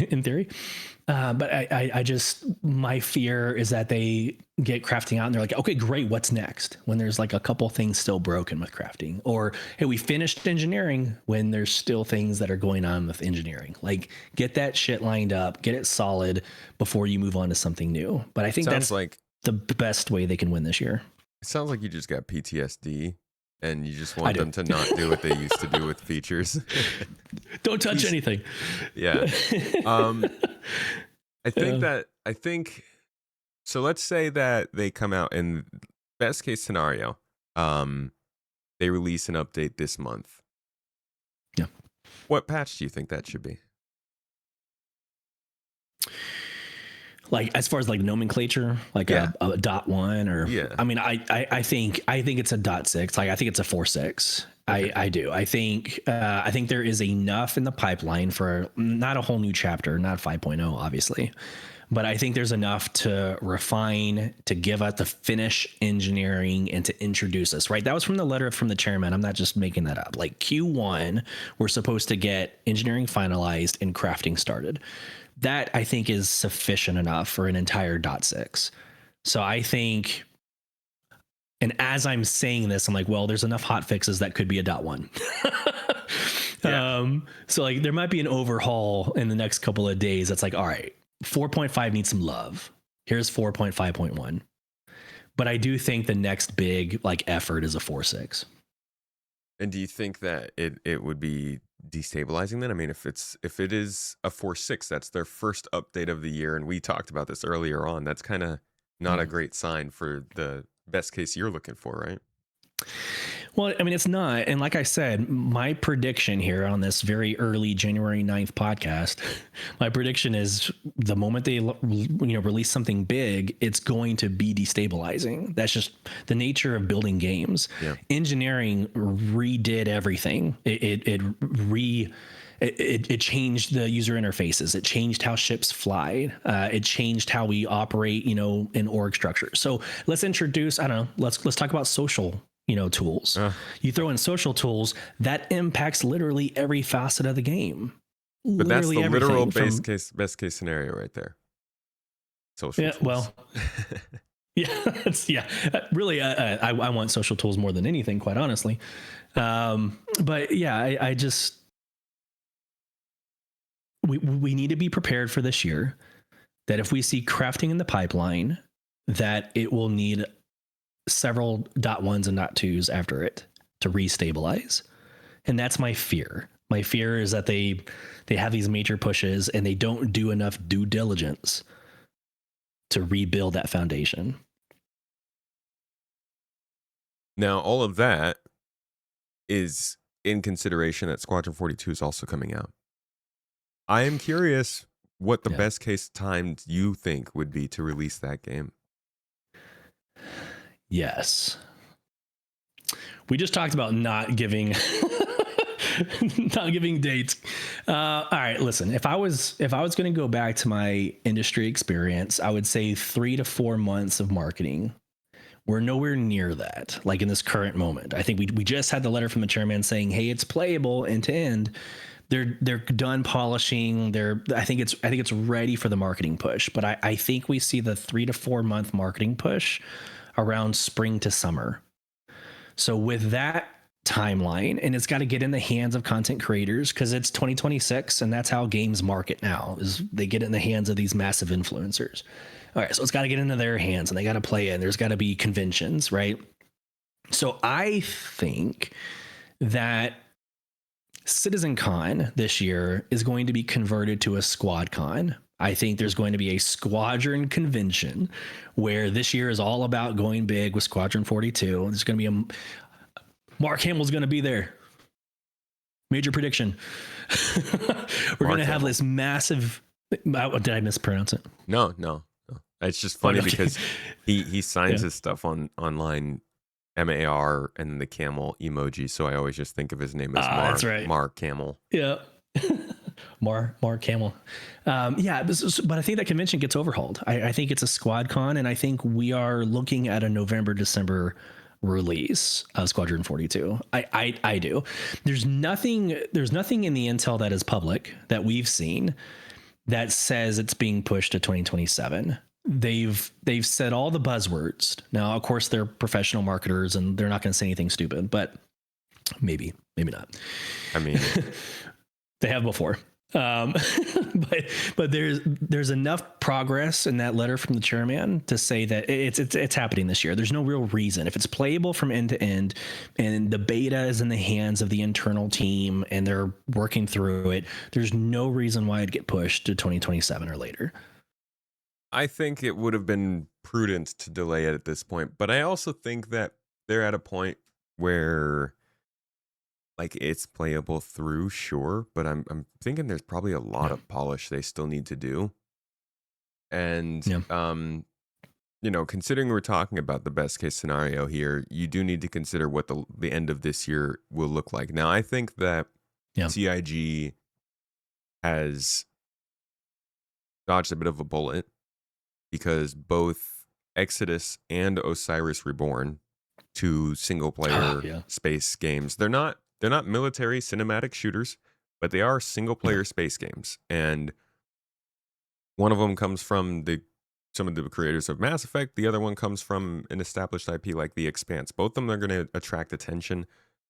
[SPEAKER 3] in theory. But I just, my fear is that they get crafting out and they're like, okay, great. What's next? When there's like a couple things still broken with crafting, or, hey, we finished engineering when there's still things that are going on with engineering. Like get that shit lined up, get it solid before you move on to something new. But I think that's like the best way they can win this year.
[SPEAKER 2] It sounds like you just got PTSD and you just want them to not do what they used to do with features.
[SPEAKER 3] Don't touch anything.
[SPEAKER 2] Yeah. I think so. Let's say that they come out in best case scenario, they release an update this month.
[SPEAKER 3] Yeah.
[SPEAKER 2] What patch do you think that should be?
[SPEAKER 3] Like as far as like nomenclature, like a .1 or I mean, I think it's a .6. Like I think it's a 4.6. Okay. I do. I think there is enough in the pipeline for not a whole new chapter, not 5.0, obviously, but I think there's enough to refine, to give us the finish engineering and to introduce us, right? That was from the letter from the chairman. I'm not just making that up. Like Q1, we're supposed to get engineering finalized and crafting started. That I think is sufficient enough for an entire .6. So I think, and as I'm saying this, I'm like, well, there's enough hot fixes that could be a .1. So like there might be an overhaul in the next couple of days. That's like, all right, 4.5 needs some love. Here's 4.5.1. But I do think the next big like effort is a 4.6.
[SPEAKER 2] And do you think that it would be destabilizing then? I mean, if it is a 4.6, that's their first update of the year, and we talked about this earlier on. That's kind of not a great sign for the best case you're looking for, right?
[SPEAKER 3] Well, I mean, it's not. And like I said, my prediction here on this very early January 9th podcast, my prediction is the moment they release something big, it's going to be destabilizing. That's just the nature of building games.
[SPEAKER 2] Yeah.
[SPEAKER 3] Engineering redid everything. It changed the user interfaces. It changed how ships fly. It changed how we operate, in org structure. So let's introduce, I don't know, let's talk about social tools. You throw in social tools, that impacts literally every facet of the game.
[SPEAKER 2] But that's the literal
[SPEAKER 3] best
[SPEAKER 2] case scenario right there. Social tools.
[SPEAKER 3] Well, really, I want social tools more than anything, quite honestly. But yeah, I just, we need to be prepared for this year that if we see crafting in the pipeline, that it will need several .1s and .2s after it to restabilize. And that's my fear. My fear is that they have these major pushes and they don't do enough due diligence to rebuild that foundation.
[SPEAKER 2] Now, all of that is in consideration that Squadron 42 is also coming out. I am curious what the best case time you think would be to release that game.
[SPEAKER 3] Yes. We just talked about not giving dates. All right, listen, if I was going to go back to my industry experience, I would say 3 to 4 months of marketing. We're nowhere near that, like in this current moment. I think we just had the letter from the chairman saying, hey, it's playable end to end. They're done polishing. I think it's ready for the marketing push. But I think we see the 3 to 4 month marketing push around spring to summer. So with that timeline, and it's got to get in the hands of content creators because it's 2026 and that's how games market now, is they get it in the hands of these massive influencers. All right, so it's got to get into their hands and they got to play it. There's got to be conventions, right? So I think that CitizenCon this year is going to be converted to a SquadCon. I think there's going to be a squadron convention where this year is all about going big with Squadron 42. There's going to be Mark Hamill's going to be there. Major prediction. We're going to have this massive. Did I mispronounce it?
[SPEAKER 2] No. It's just funny because he signs his stuff online, MAR, and then the camel emoji. So I always just think of his name as Mark.
[SPEAKER 3] That's right.
[SPEAKER 2] Mark Camel.
[SPEAKER 3] Yeah. Mark Camel. But I think that convention gets overhauled. I think it's a SquadCon, and I think we are looking at a November, December release of Squadron 42. I do. There's nothing in the intel that is public that we've seen that says it's being pushed to 2027. They've said all the buzzwords. Now, of course, they're professional marketers and they're not going to say anything stupid, but maybe not.
[SPEAKER 2] I mean,
[SPEAKER 3] they have before. But there's enough progress in that letter from the chairman to say that it's happening this year. There's no real reason. If it's playable from end to end and the beta is in the hands of the internal team and they're working through it, there's no reason why it'd get pushed to 2027 or later.
[SPEAKER 2] I think it would have been prudent to delay it at this point, but I also think that they're at a point where, like, it's playable through, sure, but I'm thinking there's probably a lot of polish they still need to do. And considering we're talking about the best case scenario here, you do need to consider what the end of this year will look like. Now, I think that CIG has dodged a bit of a bullet because both Exodus and Osiris Reborn, two single player space games, they're not military cinematic shooters, but they are single player space games. And one of them comes from some of the creators of Mass Effect. The other one comes from an established IP like The Expanse. Both of them are going to attract attention,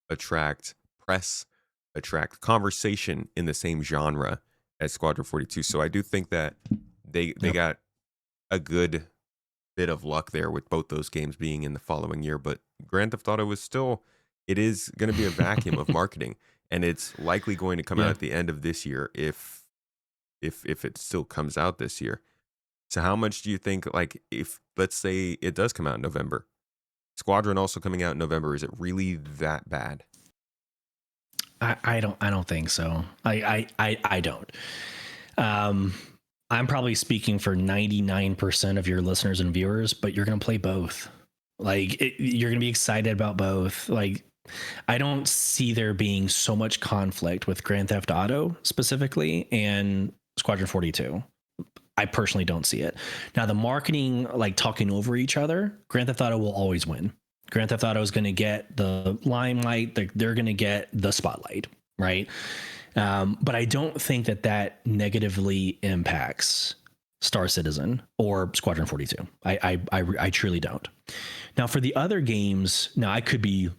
[SPEAKER 2] attract press, attract conversation in the same genre as Squadron 42. So I do think that they got a good bit of luck there with both those games being in the following year. But Grand Theft Auto it is going to be a vacuum of marketing. and it's likely going to come out at the end of this year if it still comes out this year. So how much do you think, like, if let's say it does come out in November, Squadron also coming out in November, is it really that bad?
[SPEAKER 3] I don't think so. I don't. I'm probably speaking for 99% of your listeners and viewers, but you're going to play both. Like you're going to be excited about both. Like I don't see there being so much conflict with Grand Theft Auto specifically and Squadron 42. I personally don't see it. Now the marketing, like talking over each other, Grand Theft Auto will always win. Grand Theft Auto is going to get the limelight. They're going to get the spotlight, right? But I don't think that negatively impacts Star Citizen or Squadron 42. I truly don't. Now for the other games, now I could be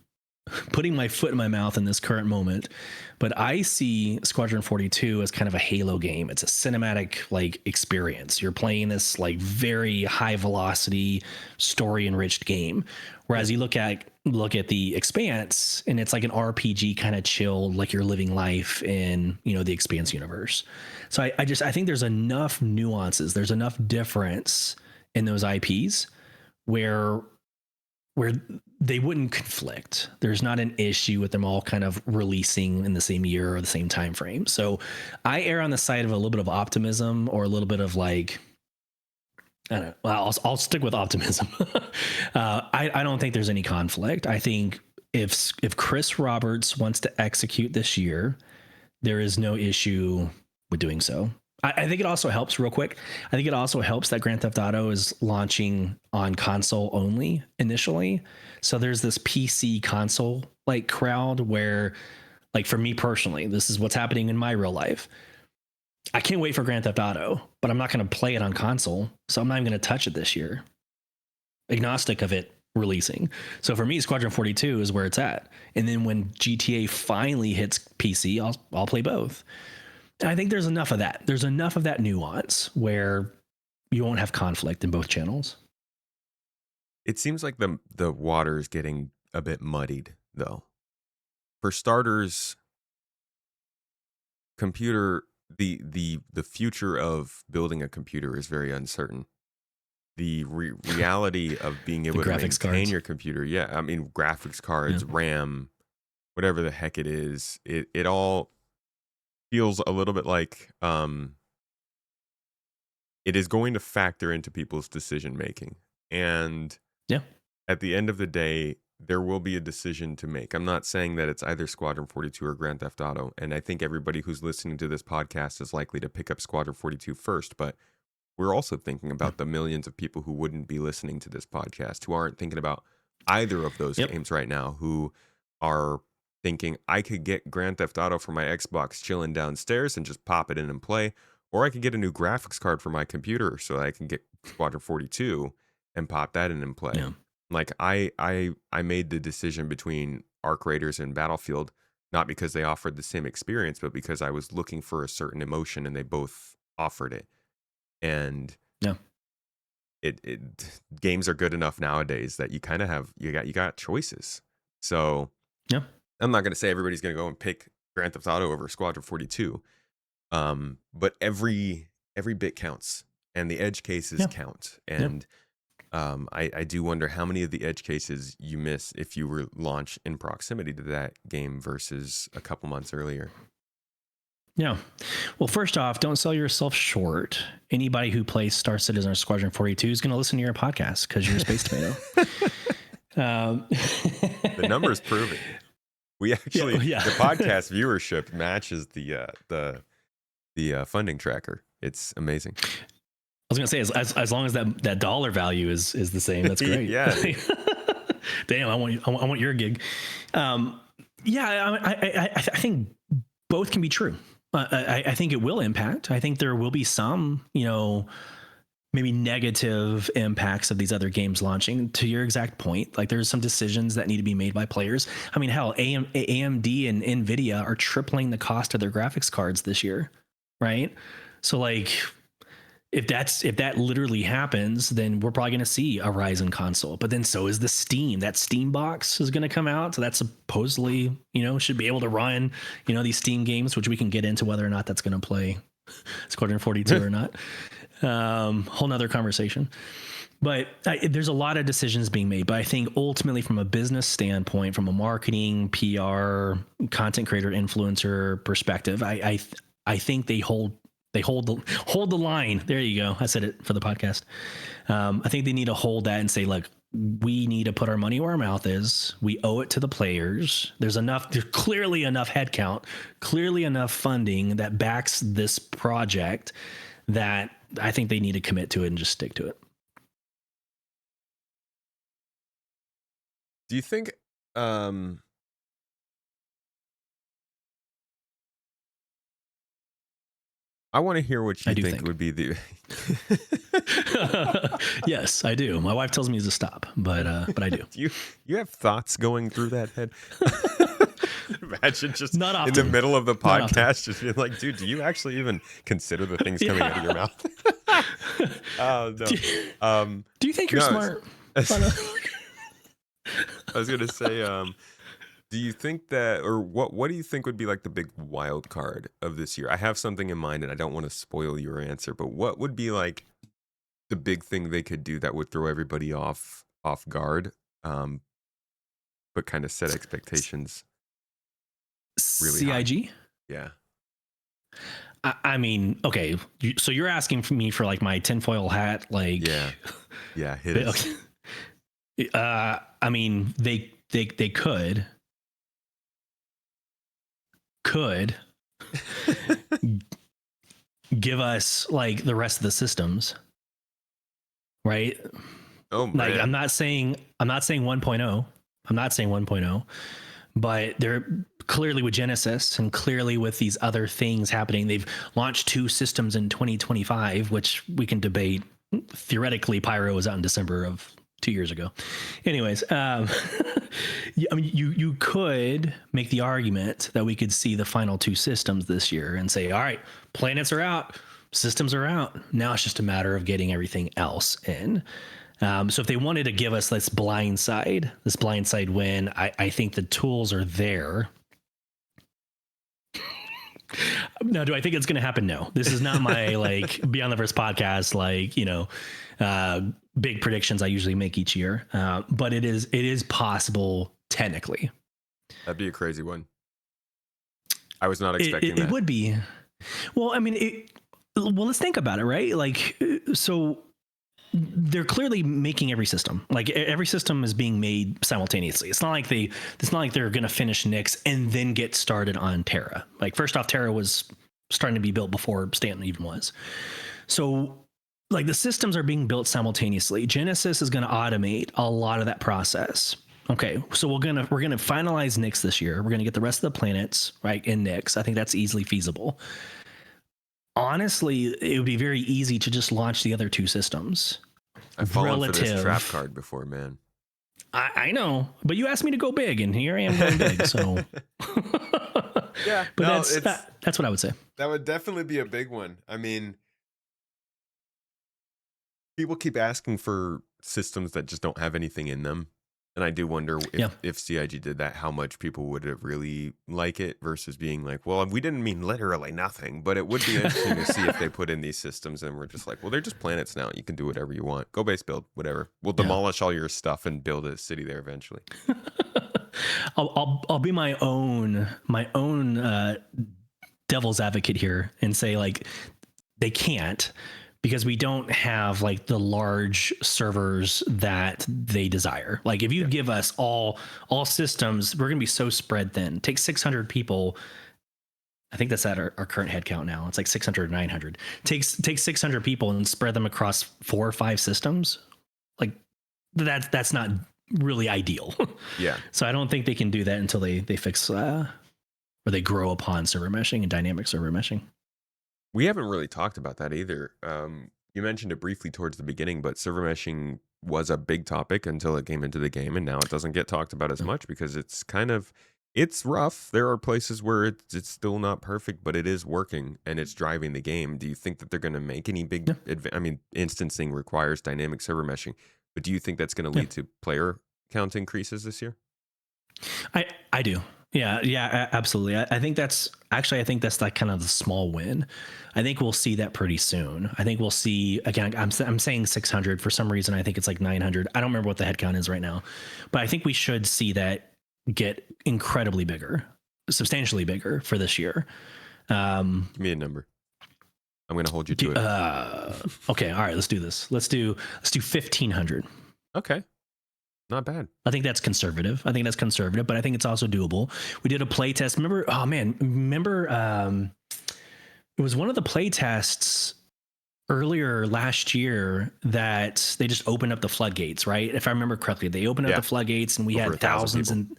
[SPEAKER 3] putting my foot in my mouth in this current moment, but I see Squadron 42 as kind of a Halo game. It's a cinematic like experience. You're playing this like very high velocity story enriched game. Whereas you look at the Expanse and it's like an RPG kind of chill, like you're living life in, the Expanse universe. So I think there's enough nuances. There's enough difference in those IPs where they wouldn't conflict. There's not an issue with them all kind of releasing in the same year or the same time frame. So I err on the side of a little bit of optimism or a little bit of like, I don't know. Well, I'll stick with optimism. I don't think there's any conflict. I think if Chris Roberts wants to execute this year, there is no issue with doing so. I think it also helps real quick. I think it also helps that Grand Theft Auto is launching on console only initially. So there's this PC console like crowd where, like for me personally, this is what's happening in my real life. I can't wait for Grand Theft Auto, but I'm not going to play it on console. So I'm not even going to touch it this year. Agnostic of it releasing. So for me, Squadron 42 is where it's at. And then when GTA finally hits PC, I'll play both. And I think there's enough of that. There's enough of that nuance where you won't have conflict in both channels.
[SPEAKER 2] It seems like the water is getting a bit muddied, though. For starters, computer the future of building a computer is very uncertain. The reality of being able to maintain your computer, I mean graphics cards, RAM, whatever the heck it is, it all feels a little bit like it is going to factor into people's decision making. And at the end of the day, there will be a decision to make. I'm not saying that it's either Squadron 42 or Grand Theft Auto. And I think everybody who's listening to this podcast is likely to pick up Squadron 42 first. But we're also thinking about the millions of people who wouldn't be listening to this podcast, who aren't thinking about either of those games right now, who are thinking, I could get Grand Theft Auto for my Xbox chilling downstairs and just pop it in and play. Or I could get a new graphics card for my computer so that I can get Squadron 42 and pop that in and play. Yeah. Like I made the decision between Arc Raiders and Battlefield, not because they offered the same experience, but because I was looking for a certain emotion and they both offered it. And it games are good enough nowadays that you kind of have you got choices. So I'm not going to say everybody's going to go and pick Grand Theft Auto over Squadron 42, but every bit counts, and the edge cases count. And I do wonder how many of the edge cases you miss if you were launched in proximity to that game versus a couple months earlier.
[SPEAKER 3] Yeah. Well, first off, don't sell yourself short. Anybody who plays Star Citizen or Squadron 42 is going to listen to your podcast because you're a space tomato.
[SPEAKER 2] The numbers prove it. We actually, the podcast viewership matches the funding tracker. It's amazing.
[SPEAKER 3] I was going to say, as long as that dollar value is the same, that's great. Damn, I want your gig. I think both can be true. I think it will impact. I think there will be some, maybe negative impacts of these other games launching. To your exact point, like there's some decisions that need to be made by players. I mean, hell, AMD and NVIDIA are tripling the cost of their graphics cards this year, right? So like, if that literally happens, then we're probably going to see a Ryzen console. But then so is the Steam. That Steam box is going to come out, so that supposedly, should be able to run, these Steam games, which we can get into whether or not that's going to play Squadron 42 or not. Whole nother conversation. But there's a lot of decisions being made. But I think ultimately, from a business standpoint, from a marketing, PR, content creator, influencer perspective, I think they hold the line. There you go. I said it for the podcast. I think they need to hold that and say, look, we need to put our money where our mouth is. We owe it to the players. There's clearly enough headcount, clearly enough funding that backs this project that I think they need to commit to it and just stick to it.
[SPEAKER 2] Do you think I want to hear what you think would be the
[SPEAKER 3] Yes, I do. My wife tells me to stop, but I do.
[SPEAKER 2] You have thoughts going through that head? Imagine just
[SPEAKER 3] Not often.
[SPEAKER 2] in the middle of the podcast just being like, dude, do you actually even consider the things coming out of your mouth? Oh no.
[SPEAKER 3] Do you think you're smart?
[SPEAKER 2] I was gonna say, do you think that, or what do you think would be like the big wild card of this year? I have something in mind, and I don't want to spoil your answer, but what would be like the big thing they could do that would throw everybody off guard, but kind of set expectations really
[SPEAKER 3] CIG?
[SPEAKER 2] high? Yeah.
[SPEAKER 3] I mean, okay, so you're asking for me for like my tinfoil hat, like
[SPEAKER 2] yeah, hit it.
[SPEAKER 3] Okay. I mean, they could give us like the rest of the systems, right?
[SPEAKER 2] Oh man.
[SPEAKER 3] Like I'm not saying 1.0. I'm not saying 1.0, but they're clearly with Genesis and clearly with these other things happening. They've launched 2 systems in 2025, which we can debate. Theoretically, Pyro was out in December of 2 years ago. Anyways, I mean, you could make the argument that we could see the final 2 systems this year and say, all right, planets are out, systems are out. Now it's just a matter of getting everything else in. So if they wanted to give us this blindside win, I think the tools are there. Now, do I think it's going to happen? No. This is not my like Beyond the Verse podcast, like, big predictions I usually make each year. But it is possible technically.
[SPEAKER 2] That'd be a crazy one. I was not expecting that.
[SPEAKER 3] It would be. Well, I mean, let's think about it, right? Like, so they're clearly making every system. Like every system is being made simultaneously. It's not like they're going to finish Nyx and then get started on Terra. Like first off, Terra was starting to be built before Stanton even was. So like the systems are being built simultaneously. Genesis is going to automate a lot of that process. Okay, so we're gonna finalize Nyx this year. We're gonna get the rest of the planets right in Nyx. I think that's easily feasible. Honestly, it would be very easy to just launch the other 2 systems.
[SPEAKER 2] I've fallen for this trap card before, man.
[SPEAKER 3] I know, but you asked me to go big, and here I am going big. So,
[SPEAKER 2] yeah,
[SPEAKER 3] but that's what I would say.
[SPEAKER 2] That would definitely be a big one. I mean, people keep asking for systems that just don't have anything in them. And I do wonder if CIG did that, how much people would have really like it versus being like, well, we didn't mean literally nothing, but it would be interesting to see if they put in these systems and we're just like, well, they're just planets now. You can do whatever you want. Go base build, whatever. We'll demolish all your stuff and build a city there eventually.
[SPEAKER 3] I'll be my own devil's advocate here and say like they can't, because we don't have like the large servers that they desire. Like if you give us all systems, we're going to be so spread thin. Take 600 people. I think that's at our current head count now. It's like 600 or 900. Take 600 people and spread them across 4 or 5 systems. Like that's not really ideal.
[SPEAKER 2] Yeah.
[SPEAKER 3] So I don't think they can do that until they fix or they grow upon server meshing and dynamic server meshing.
[SPEAKER 2] We haven't really talked about that either. You mentioned it briefly towards the beginning, but server meshing was a big topic until it came into the game, and now it doesn't get talked about as much because it's kind of It's rough. There are places where it's still not perfect, but it is working and it's driving the game. Do you think that they're going to make any big?
[SPEAKER 3] Yeah.
[SPEAKER 2] I mean, instancing requires dynamic server meshing, but do you think that's going to
[SPEAKER 3] Yeah.
[SPEAKER 2] lead to player count increases this year?
[SPEAKER 3] I do. Yeah, absolutely. I think that's actually, I think that's like kind of the small win. I think we'll see that pretty soon. I think we'll see, again, I'm saying 600 for some reason. I think it's like 900. I don't remember what the head count is right now, but I think we should see that get incredibly bigger, substantially bigger for this year.
[SPEAKER 2] Give me a number. I'm going to hold you to it.
[SPEAKER 3] Okay. All right, let's do this. Let's do 1500.
[SPEAKER 2] Okay. Not bad.
[SPEAKER 3] I think that's conservative. But I think it's also doable. We did a play test. Remember, it was one of the play tests earlier last year that they just opened up the floodgates, right? If I remember correctly, they opened up the floodgates and we
[SPEAKER 2] Over
[SPEAKER 3] had thousands
[SPEAKER 2] people.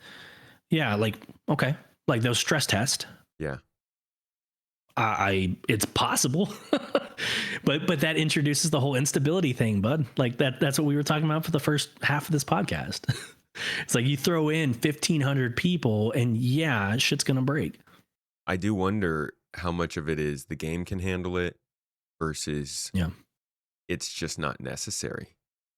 [SPEAKER 3] and like those stress tests.
[SPEAKER 2] Yeah.
[SPEAKER 3] It's possible, but that introduces the whole instability thing, bud. Like that's what we were talking about for the first half of this podcast. It's like you throw in 1,500 people and yeah, shit's going to break.
[SPEAKER 2] I do wonder how much of it is the game can handle it versus it's just not necessary.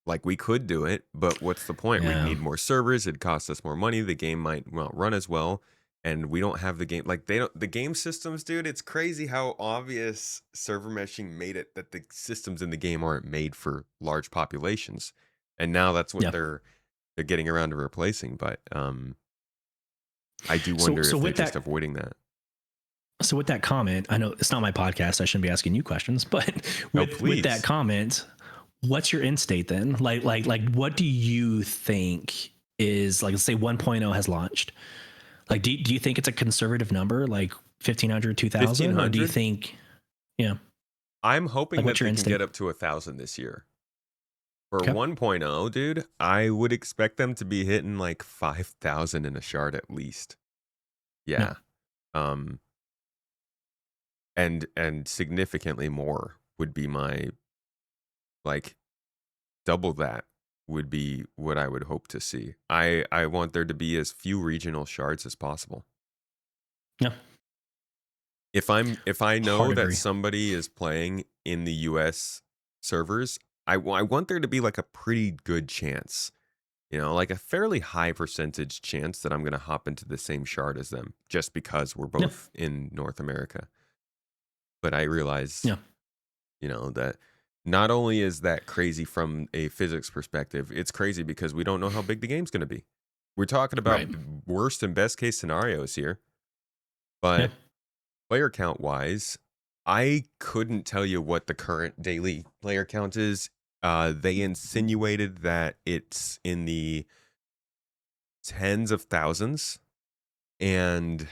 [SPEAKER 2] Like we could do it, but what's the point?
[SPEAKER 3] Yeah.
[SPEAKER 2] We'd need more servers. It'd cost us more money. The game might not run as well. And we don't have the game, like the game systems, dude. It's crazy how obvious server meshing made it that the systems in the game aren't made for large populations. And now that's what they're getting around to replacing. But I do wonder if they're just avoiding that.
[SPEAKER 3] So with that comment, I know it's not my podcast. I shouldn't be asking you questions, but with that comment, what's your end state then? Like, what do you think is, like, let's say 1.0 has launched. Like, do you think it's a conservative number, like 1,500, 2,000? Or do you think,
[SPEAKER 2] I'm hoping that they can get up to 1,000 this year. For 1.0, dude, I would expect them to be hitting like 5,000 in a shard at least. Yeah. And significantly more would be my, like, double that would be what I would hope to see. I want there to be as few regional shards as possible.
[SPEAKER 3] Yeah.
[SPEAKER 2] If I know that somebody is playing in the US servers, I want there to be like a pretty good chance, like a fairly high percentage chance that I'm going to hop into the same shard as them just because we're both in North America. But I realize, that not only is that crazy from a physics perspective, it's crazy because we don't know how big the game's going to be. We're talking about worst and best case scenarios here. But player count wise, I couldn't tell you what the current daily player count is. They insinuated that it's in the tens of thousands. And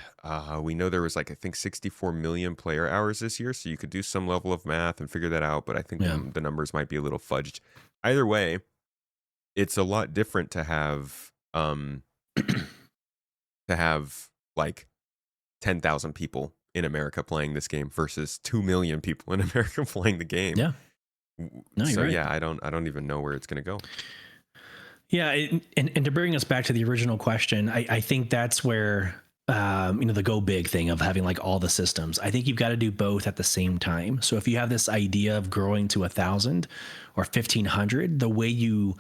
[SPEAKER 2] we know there was I think 64 million player hours this year. So you could do some level of math and figure that out. But I think the numbers might be a little fudged. Either way, it's a lot different to have like 10,000 people in America playing this game versus 2 million people in America playing the game.
[SPEAKER 3] Yeah. No, you're right.
[SPEAKER 2] I don't even know where it's going to go.
[SPEAKER 3] Yeah, and to bring us back to the original question, I think that's where the go big thing of having like all the systems. I think you've got to do both at the same time. So if you have this idea of growing to 1,000 or 1,500, the way you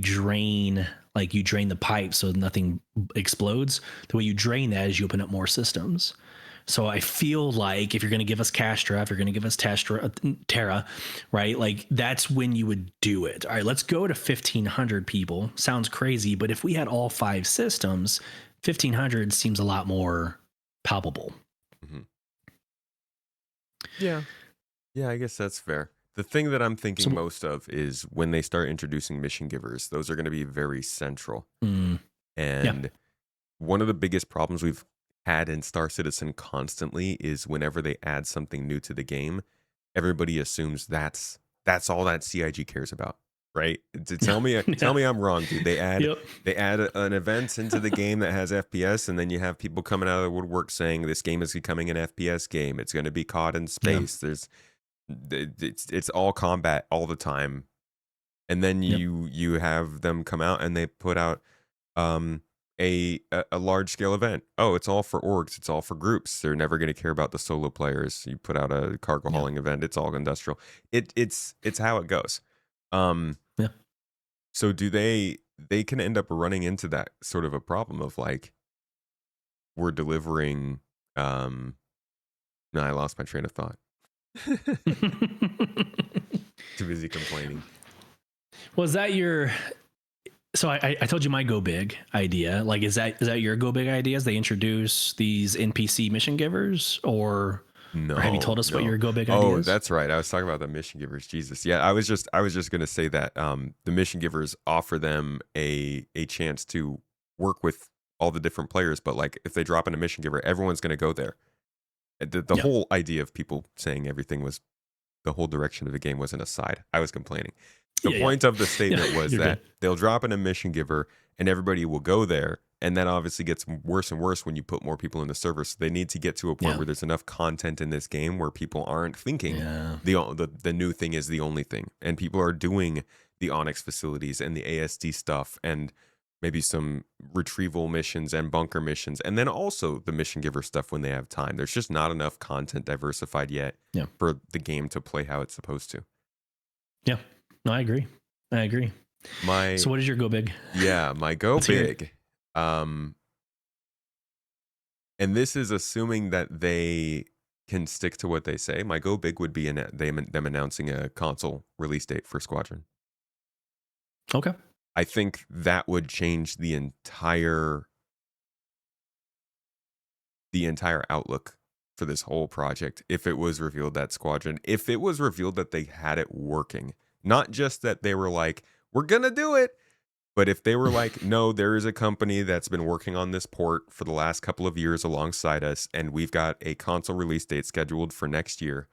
[SPEAKER 3] drain, like you drain the pipe so nothing explodes, the way you drain that is you open up more systems. So I feel like if you're going to give us Castra, if you're going to give us Terra, right? Like that's when you would do it. All right, let's go to 1,500 people. Sounds crazy, but if we had all 5 systems, 1,500 seems a lot more palpable.
[SPEAKER 2] Mm-hmm. Yeah, I guess that's fair. The thing that I'm thinking most of is when they start introducing mission givers. Those are going to be very central. And one of the biggest problems we've had in Star Citizen constantly is whenever they add something new to the game, everybody assumes that's all that CIG cares about, right? Tell me I'm wrong, dude. They add an event into the game that has FPS, and then you have people coming out of the woodwork saying this game is becoming an FPS game. It's going to be caught in space. It's all combat all the time, and then you have them come out and they put out a large scale event. Oh, it's all for orgs. It's all for groups. They're never going to care about the solo players. You put out a cargo hauling event. It's all industrial. It's how it goes.
[SPEAKER 3] Yeah.
[SPEAKER 2] So do they can end up running into that sort of a problem of like, we're delivering, no, I lost my train of thought. Too busy complaining.
[SPEAKER 3] Was that your? So I told you my go big idea. Like, is that your go big idea? As they introduce these NPC mission givers, or
[SPEAKER 2] No.
[SPEAKER 3] or have you told us what your go big idea
[SPEAKER 2] Oh,
[SPEAKER 3] is?
[SPEAKER 2] that's right. I was talking about the mission givers. Jesus. Yeah, I was just gonna say that the mission givers offer them a chance to work with all the different players, but like if they drop in a mission giver, everyone's gonna go there. The
[SPEAKER 3] Yeah.
[SPEAKER 2] whole idea of people saying everything was the whole direction of the game was an aside. I was complaining. The
[SPEAKER 3] Yeah,
[SPEAKER 2] point of the statement was
[SPEAKER 3] You're
[SPEAKER 2] that
[SPEAKER 3] good.
[SPEAKER 2] they'll drop in a mission giver and everybody will go there. And that obviously gets worse and worse when you put more people in the server. So they need to get to a point
[SPEAKER 3] Yeah.
[SPEAKER 2] where there's enough content in this game where people aren't thinking
[SPEAKER 3] Yeah.
[SPEAKER 2] the new thing is the only thing. And people are doing the Onyx facilities and the ASD stuff and maybe some retrieval missions and bunker missions. And then also the mission giver stuff when they have time. There's just not enough content diversified yet
[SPEAKER 3] Yeah.
[SPEAKER 2] for the game to play how it's supposed to.
[SPEAKER 3] Yeah. No, I agree. So what is your go big?
[SPEAKER 2] Yeah, my go
[SPEAKER 3] Let's hear it.
[SPEAKER 2] big. And this is assuming that they can stick to what they say. My go big would be them announcing a console release date for Squadron.
[SPEAKER 3] Okay.
[SPEAKER 2] I think that would change the entire outlook for this whole project if it was revealed that if it was revealed that they had it working, not just that they were like, we're gonna do it, but if they were like, no, there is a company that's been working on this port for the last couple of years alongside us, and we've got a console release date scheduled for next year,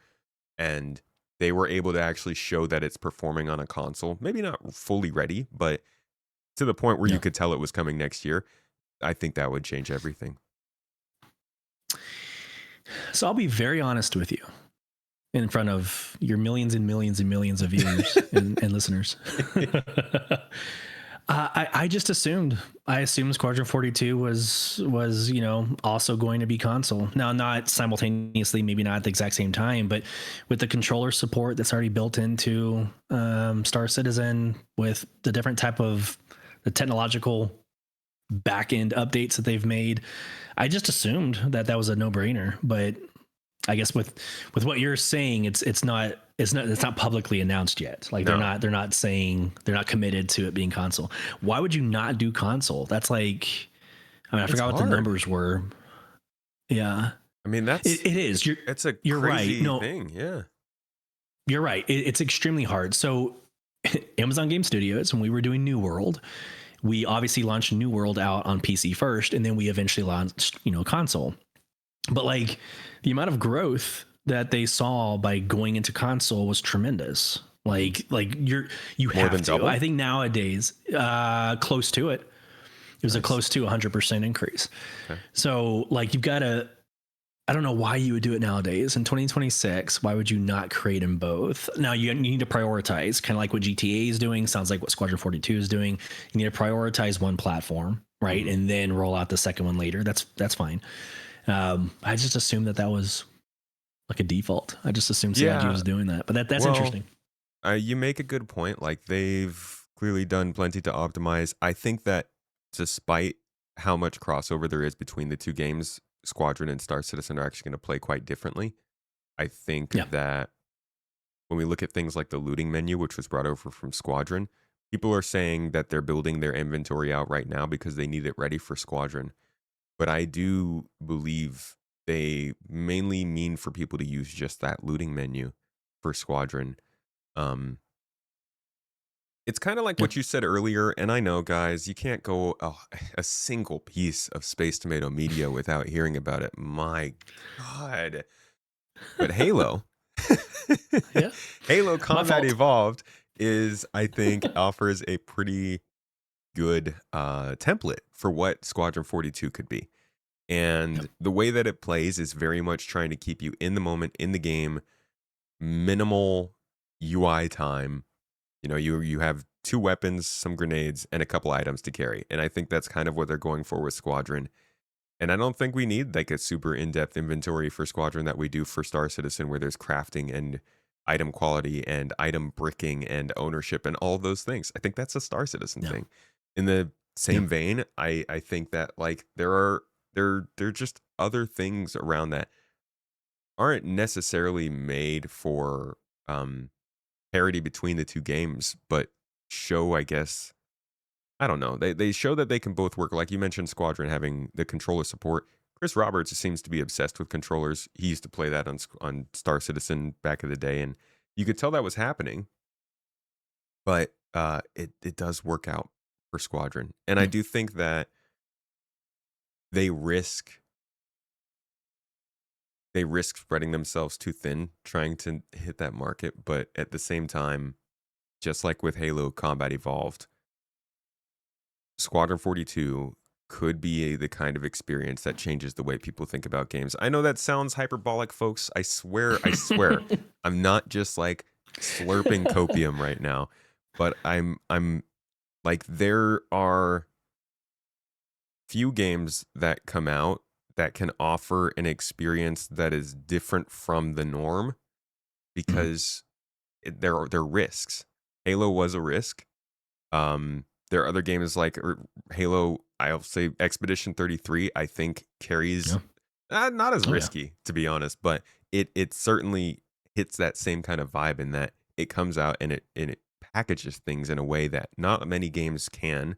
[SPEAKER 2] and they were able to actually show that it's performing on a console, maybe not fully ready, but to the point where you could tell it was coming next year, I think that would change everything.
[SPEAKER 3] So I'll be very honest with you in front of your millions and millions and millions of viewers and listeners. I just assumed Squadron 42 was also going to be console. Now, not simultaneously, maybe not at the exact same time, but with the controller support that's already built into Star Citizen, with the different type of the technological back end updates that they've made, I just assumed that was a no brainer. But I guess with what you're saying, it's not publicly announced yet. Like they're not saying, they're not committed to it being console. Why would you not do console? That's like, I forgot what the numbers were. Yeah.
[SPEAKER 2] I mean, it is. You're crazy
[SPEAKER 3] right.
[SPEAKER 2] thing. Yeah.
[SPEAKER 3] You're right. It's extremely hard. So Amazon Game Studios, when we were doing New World, we obviously launched New World out on PC first, and then we eventually launched, console. But like the amount of growth that they saw by going into console was tremendous. Like you have to. Double? I think nowadays, close to it. It was a close to 100% increase. Okay. So like you've got to, I don't know why you would do it nowadays in 2026. Why would you not create them both? Now you need to prioritize, kind of like what GTA is doing. Sounds like what Squadron 42 is doing. You need to prioritize one platform, right? Mm-hmm. And then roll out the second one later. That's fine. I just assumed that was like a default. I just assumed CIG was doing that, but that's interesting.
[SPEAKER 2] You make a good point. Like they've clearly done plenty to optimize. I think that despite how much crossover there is between the two games, Squadron and Star Citizen are actually going to play quite differently. I think that when we look at things like the looting menu, which was brought over from Squadron, people are saying that they're building their inventory out right now because they need it ready for Squadron. But I do believe they mainly mean for people to use just that looting menu for Squadron. It's kind of like what you said earlier, and I know, guys, you can't go a single piece of Space Tomato media without hearing about it. My God. But Halo, Halo Combat Evolved I think, offers a pretty good template for what Squadron 42 could be. And the way that it plays is very much trying to keep you in the moment, in the game, minimal UI time. You have 2 weapons, some grenades, and a couple items to carry. And I think that's kind of what they're going for with Squadron. And I don't think we need like a super in-depth inventory for Squadron that we do for Star Citizen, where there's crafting and item quality and item bricking and ownership and all of those things. I think that's a Star Citizen
[SPEAKER 3] Yeah.
[SPEAKER 2] thing. In the same
[SPEAKER 3] Yeah.
[SPEAKER 2] vein, I think that like there are just other things around that aren't necessarily made for parity between the two games, but show, I guess, I don't know. They show that they can both work. Like you mentioned, Squadron having the controller support. Chris Roberts seems to be obsessed with controllers. He used to play that on Star Citizen back in the day, and you could tell that was happening. But it does work out for Squadron, and I
[SPEAKER 3] Yeah.
[SPEAKER 2] do think that they risk spreading themselves too thin trying to hit that market. But at the same time, just like with Halo Combat Evolved, Squadron 42 could be the kind of experience that changes the way people think about games. I know that sounds hyperbolic, folks. I swear, I'm not just like slurping copium right now, but I'm like, there are few games that come out that can offer an experience that is different from the norm, because there are risks. Halo was a risk. There are other games like Halo. I'll say Expedition 33. I think carries not as
[SPEAKER 3] Oh yeah.
[SPEAKER 2] risky, to be honest, but it certainly hits that same kind of vibe in that it comes out and it packages things in a way that not many games can,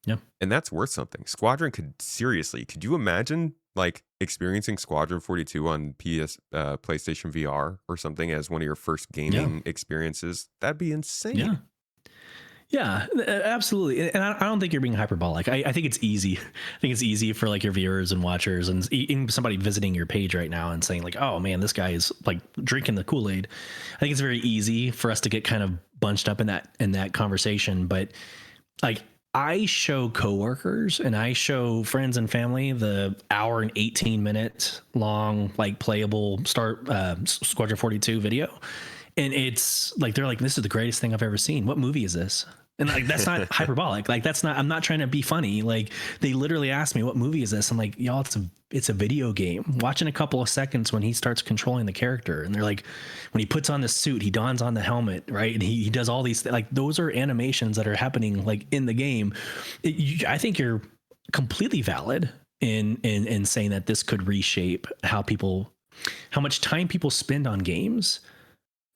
[SPEAKER 3] Yeah.
[SPEAKER 2] and that's worth something. Squadron could you imagine like experiencing Squadron 42 on PlayStation VR or something as one of your first gaming experiences? That'd be insane.
[SPEAKER 3] Yeah. Yeah, absolutely. And I don't think you're being hyperbolic. I think it's easy. I think it's easy for like your viewers and watchers and even somebody visiting your page right now and saying like, oh man, this guy is like drinking the Kool-Aid. I think it's very easy for us to get kind of bunched up in that conversation. But like, I show coworkers and I show friends and family the hour and 18-minute long, like playable Squadron 42 video. And it's like, they're like, this is the greatest thing I've ever seen. What movie is this? And like, that's not hyperbolic. Like, I'm not trying to be funny. Like, they literally asked me, what movie is this? I'm like, y'all, it's a video game. Watching a couple of seconds when he starts controlling the character. And they're like, when he puts on the suit, he dons on the helmet, right? And he does all these, like, those are animations that are happening like in the game. I think you're completely valid in saying that this could reshape how much time people spend on games.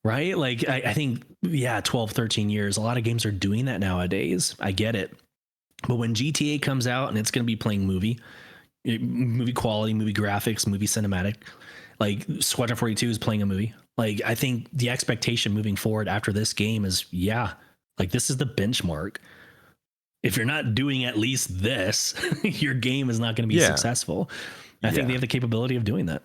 [SPEAKER 3] Right? Like, I think, 12, 13 years, a lot of games are doing that nowadays. I get it. But when GTA comes out and it's going to be playing movie quality, movie graphics, movie cinematic, like Squadron 42 is playing a movie. Like, I think the expectation moving forward after this game is, like, this is the benchmark. If you're not doing at least this, your game is not going to be successful. I think they have the capability of doing that.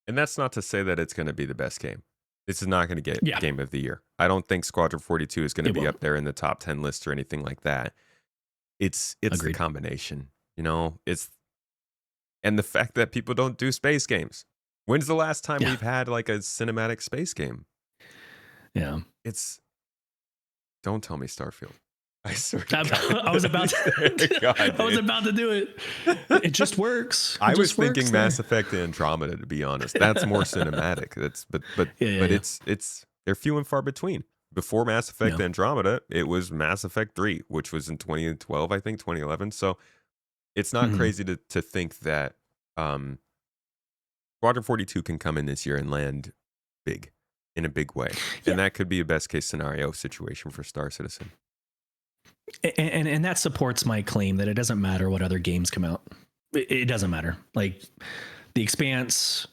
[SPEAKER 2] And that's not to say that it's going to be the best game. This is not going to get Game of the Year. I don't think Squadron 42 is going to be up there in the top 10 list or anything like that. It's the combination, and the fact that people don't do space games. When's the last time we've had like a cinematic space game?
[SPEAKER 3] Yeah.
[SPEAKER 2] Don't tell me Starfield. I swear
[SPEAKER 3] I was about to do it. It just works.
[SPEAKER 2] I was thinking Mass Effect Andromeda, to be honest. That's more cinematic. But it's they're few and far between. Before Mass Effect Andromeda, it was Mass Effect 3, which was in 2012, I think, 2011. So it's not crazy to think that Squadron 42 can come in this year and land big, in a big way. And that could be a best case scenario situation for Star Citizen.
[SPEAKER 3] And that supports my claim that it doesn't matter what other games come out. It doesn't matter. Like The Expanse,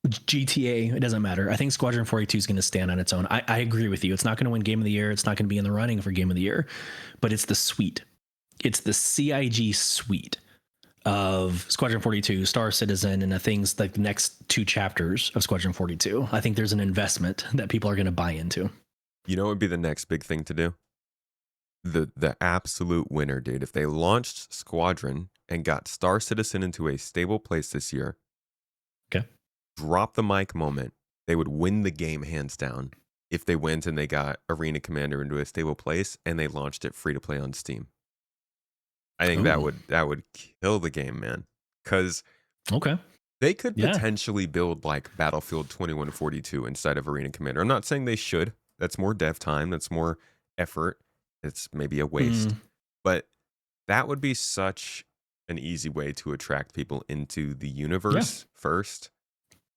[SPEAKER 3] GTA, it doesn't matter. I think Squadron 42 is going to stand on its own. I agree with you. It's not going to win Game of the Year. It's not going to be in the running for Game of the Year, but it's the suite. It's the CIG suite of Squadron 42, Star Citizen, and the things like the next 2 chapters of Squadron 42. I think there's an investment that people are going to buy into.
[SPEAKER 2] You know what would be the next big thing to do? The absolute winner, dude. If they launched Squadron and got Star Citizen into a stable place this year,
[SPEAKER 3] okay,
[SPEAKER 2] drop the mic moment, they would win the game hands down. if they went and they got Arena Commander into a stable place and they launched it free to play on Steam. I think that
[SPEAKER 3] Ooh.
[SPEAKER 2] would kill the game, man. Because
[SPEAKER 3] Okay.
[SPEAKER 2] they could
[SPEAKER 3] Yeah.
[SPEAKER 2] potentially build like Battlefield 2142 inside of Arena Commander. I'm not saying they should. That's more dev time. That's more effort. It's maybe a waste.
[SPEAKER 3] Mm,
[SPEAKER 2] But that would be such an easy way to attract people into the universe first.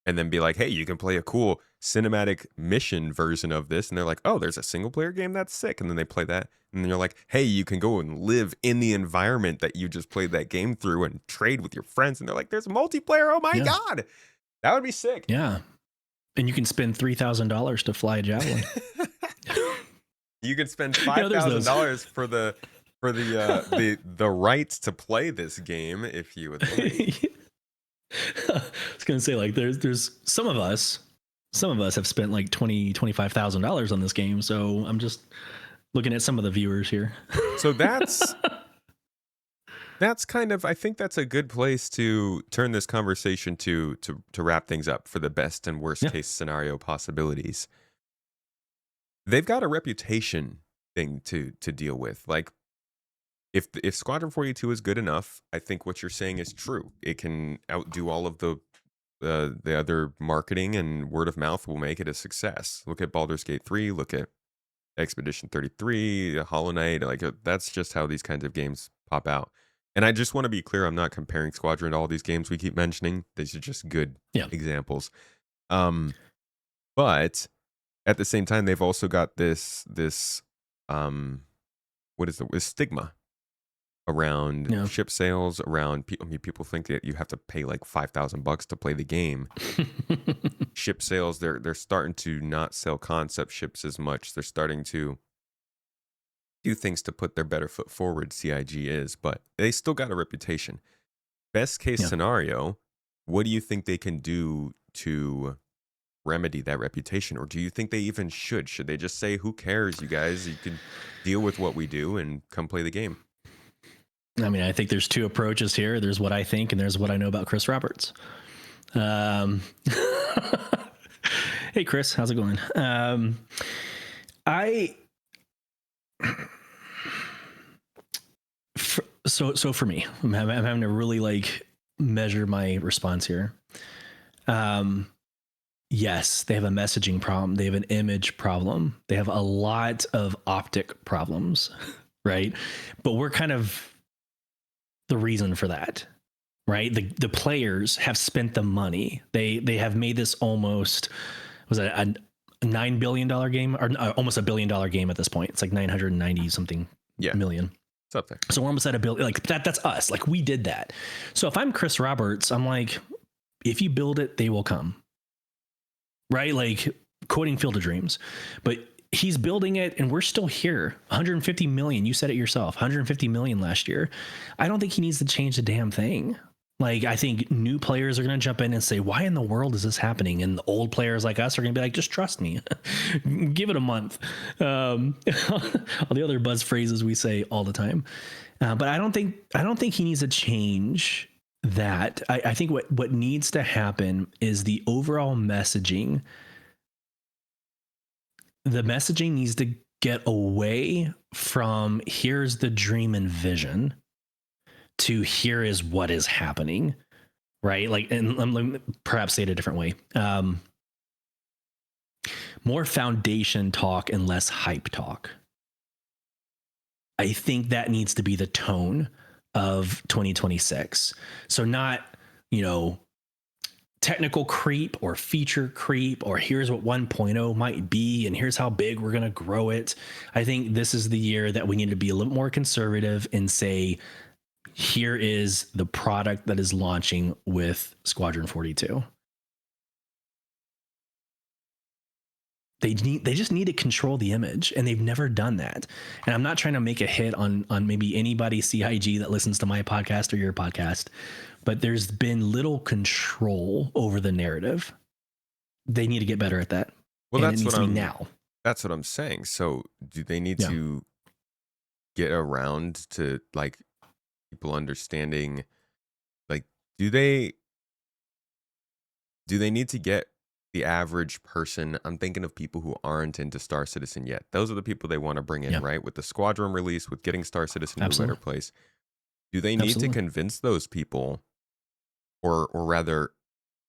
[SPEAKER 2] And then be like, hey, you can play a cool cinematic mission version of this. And they're like, oh, there's a single player game? That's sick. And then they play that. And then you're like, hey, you can go and live in the environment that you just played that game through and trade with your friends. And they're like, there's multiplayer. Oh my God. That would be sick.
[SPEAKER 3] yeah. And you can spend $3,000 to fly a javelin.
[SPEAKER 2] You could spend
[SPEAKER 3] there's those.
[SPEAKER 2] $5,000 for the rights to play this game if you would like.
[SPEAKER 3] I was gonna say, like, there's some of us have spent like $25,000 on this game. So I'm just looking at some of the viewers here.
[SPEAKER 2] So that's kind of, I think that's a good place to turn this conversation to wrap things up for the best and worst case scenario possibilities. They've got a reputation thing to deal with. Like, if Squadron 42 is good enough, I think what you're saying is true. It can outdo all of the other marketing, and word of mouth will make it a success. Look at Baldur's Gate 3, look at Expedition 33, Hollow Knight. Like, that's just how these kinds of games pop out. And I just want to be clear, I'm not comparing Squadron to all these games we keep mentioning. These are just good examples. But at the same time, they've also got this what is the stigma around ship sales, around people. I mean, people think that you have to pay like $5,000 to play the game. Ship sales, they're starting to not sell concept ships as much. They're starting to do things to put their better foot forward. CIG is, but they still got a reputation. Best case scenario, what do you think they can do to remedy that reputation? Or do you think they even should? Should they just say, who cares, you guys? You can deal with what we do and come play the game?
[SPEAKER 3] I mean, I think there's two approaches here. There's what I think, and there's what I know about Chris Roberts. Hey, Chris, how's it going? So for me, I'm having to really like measure my response here. Yes, they have a messaging problem. They have an image problem. They have a lot of optic problems, right? But we're kind of the reason for that, right? The players have spent the money. They have made this almost, was it a $9 billion game, or almost $1 billion game at this point? It's like 990 something million.
[SPEAKER 2] It's up there.
[SPEAKER 3] So we're almost at $1 billion. Like that's us. Like, we did that. So if I'm Chris Roberts, I'm like, if you build it, they will come. Right? Like, quoting Field of Dreams. But he's building it and we're still here. 150 million. You said it yourself. 150 million last year. I don't think he needs to change the damn thing. Like, I think new players are going to jump in and say, why in the world is this happening? And the old players like us are going to be like, just trust me. Give it a month. All the other buzz phrases we say all the time. But I don't think he needs to change that. I think what needs to happen is the overall messaging. The messaging needs to get away from here's the dream and vision to here is what is happening, right? Like, and let me perhaps say it a different way. More foundation talk and less hype talk. I think that needs to be the tone of 2026. So not, technical creep or feature creep or here's what 1.0 might be and here's how big we're going to grow it. I think this is the year that we need to be a little more conservative and say, here is the product that is launching with Squadron 42. They just need to control the image, and they've never done that. And I'm not trying to make a hit on maybe anybody CIG that listens to my podcast or your podcast, but there's been little control over the narrative. They need to get better at that.
[SPEAKER 2] Well,
[SPEAKER 3] and that's what now.
[SPEAKER 2] That's what I'm saying. So, do they need to get around to like people understanding? Like, do they need to get the average person, I'm thinking of people who aren't into Star Citizen yet. Those are the people they want to bring in,
[SPEAKER 3] Yeah,
[SPEAKER 2] right? With the Squadron release, with getting Star Citizen to a better
[SPEAKER 3] absolutely.
[SPEAKER 2] place. Do they need to
[SPEAKER 3] Absolutely.
[SPEAKER 2] convince those people, or rather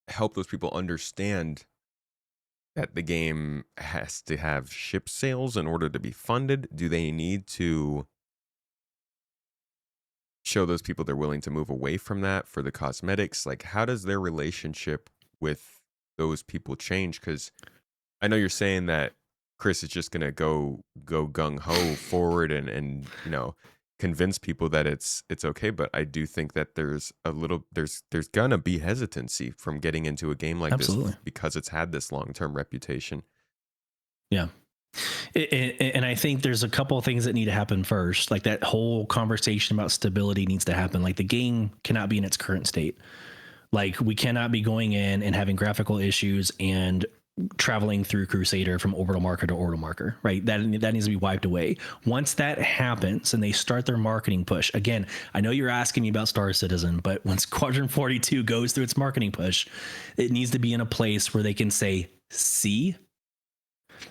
[SPEAKER 2] help those people understand that the game has to have ship sales in order to be funded? Do they need to show those people they're willing to move away from that for the cosmetics? Like, how does their relationship with those people change? Because I know you're saying that Chris is just gonna go gung ho forward and convince people that it's okay. But I do think that there's gonna be hesitancy from getting into a game like this
[SPEAKER 3] Absolutely.
[SPEAKER 2] because it's had this long term reputation.
[SPEAKER 3] Yeah. And I think there's a couple of things that need to happen first. Like that whole conversation about stability needs to happen. Like the game cannot be in its current state. Like we cannot be going in and having graphical issues and traveling through Crusader from orbital marker to orbital marker, right? That needs to be wiped away. Once that happens and they start their marketing push, again, I know you're asking me about Star Citizen, but when Squadron 42 goes through its marketing push, it needs to be in a place where they can say, see,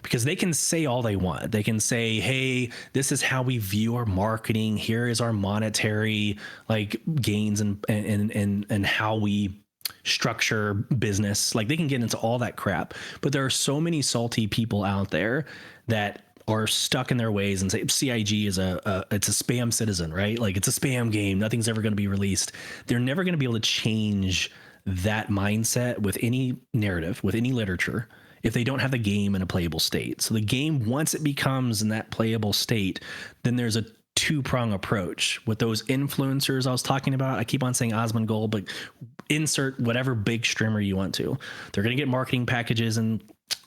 [SPEAKER 3] because they can say all they want. They can say, hey, this is how we view our marketing. Here is our monetary like gains and how we structure business. Like they can get into all that crap. But there are so many salty people out there that are stuck in their ways and say CIG is it's a spam citizen, right? Like it's a spam game. Nothing's ever going to be released. They're never going to be able to change that mindset with any narrative, with any literature, if they don't have the game in a playable state. So the game, once it becomes in that playable state, then there's a two-prong approach with those influencers I was talking about. I keep on saying Osmongold, but insert whatever big streamer you want to. They're going to get marketing packages and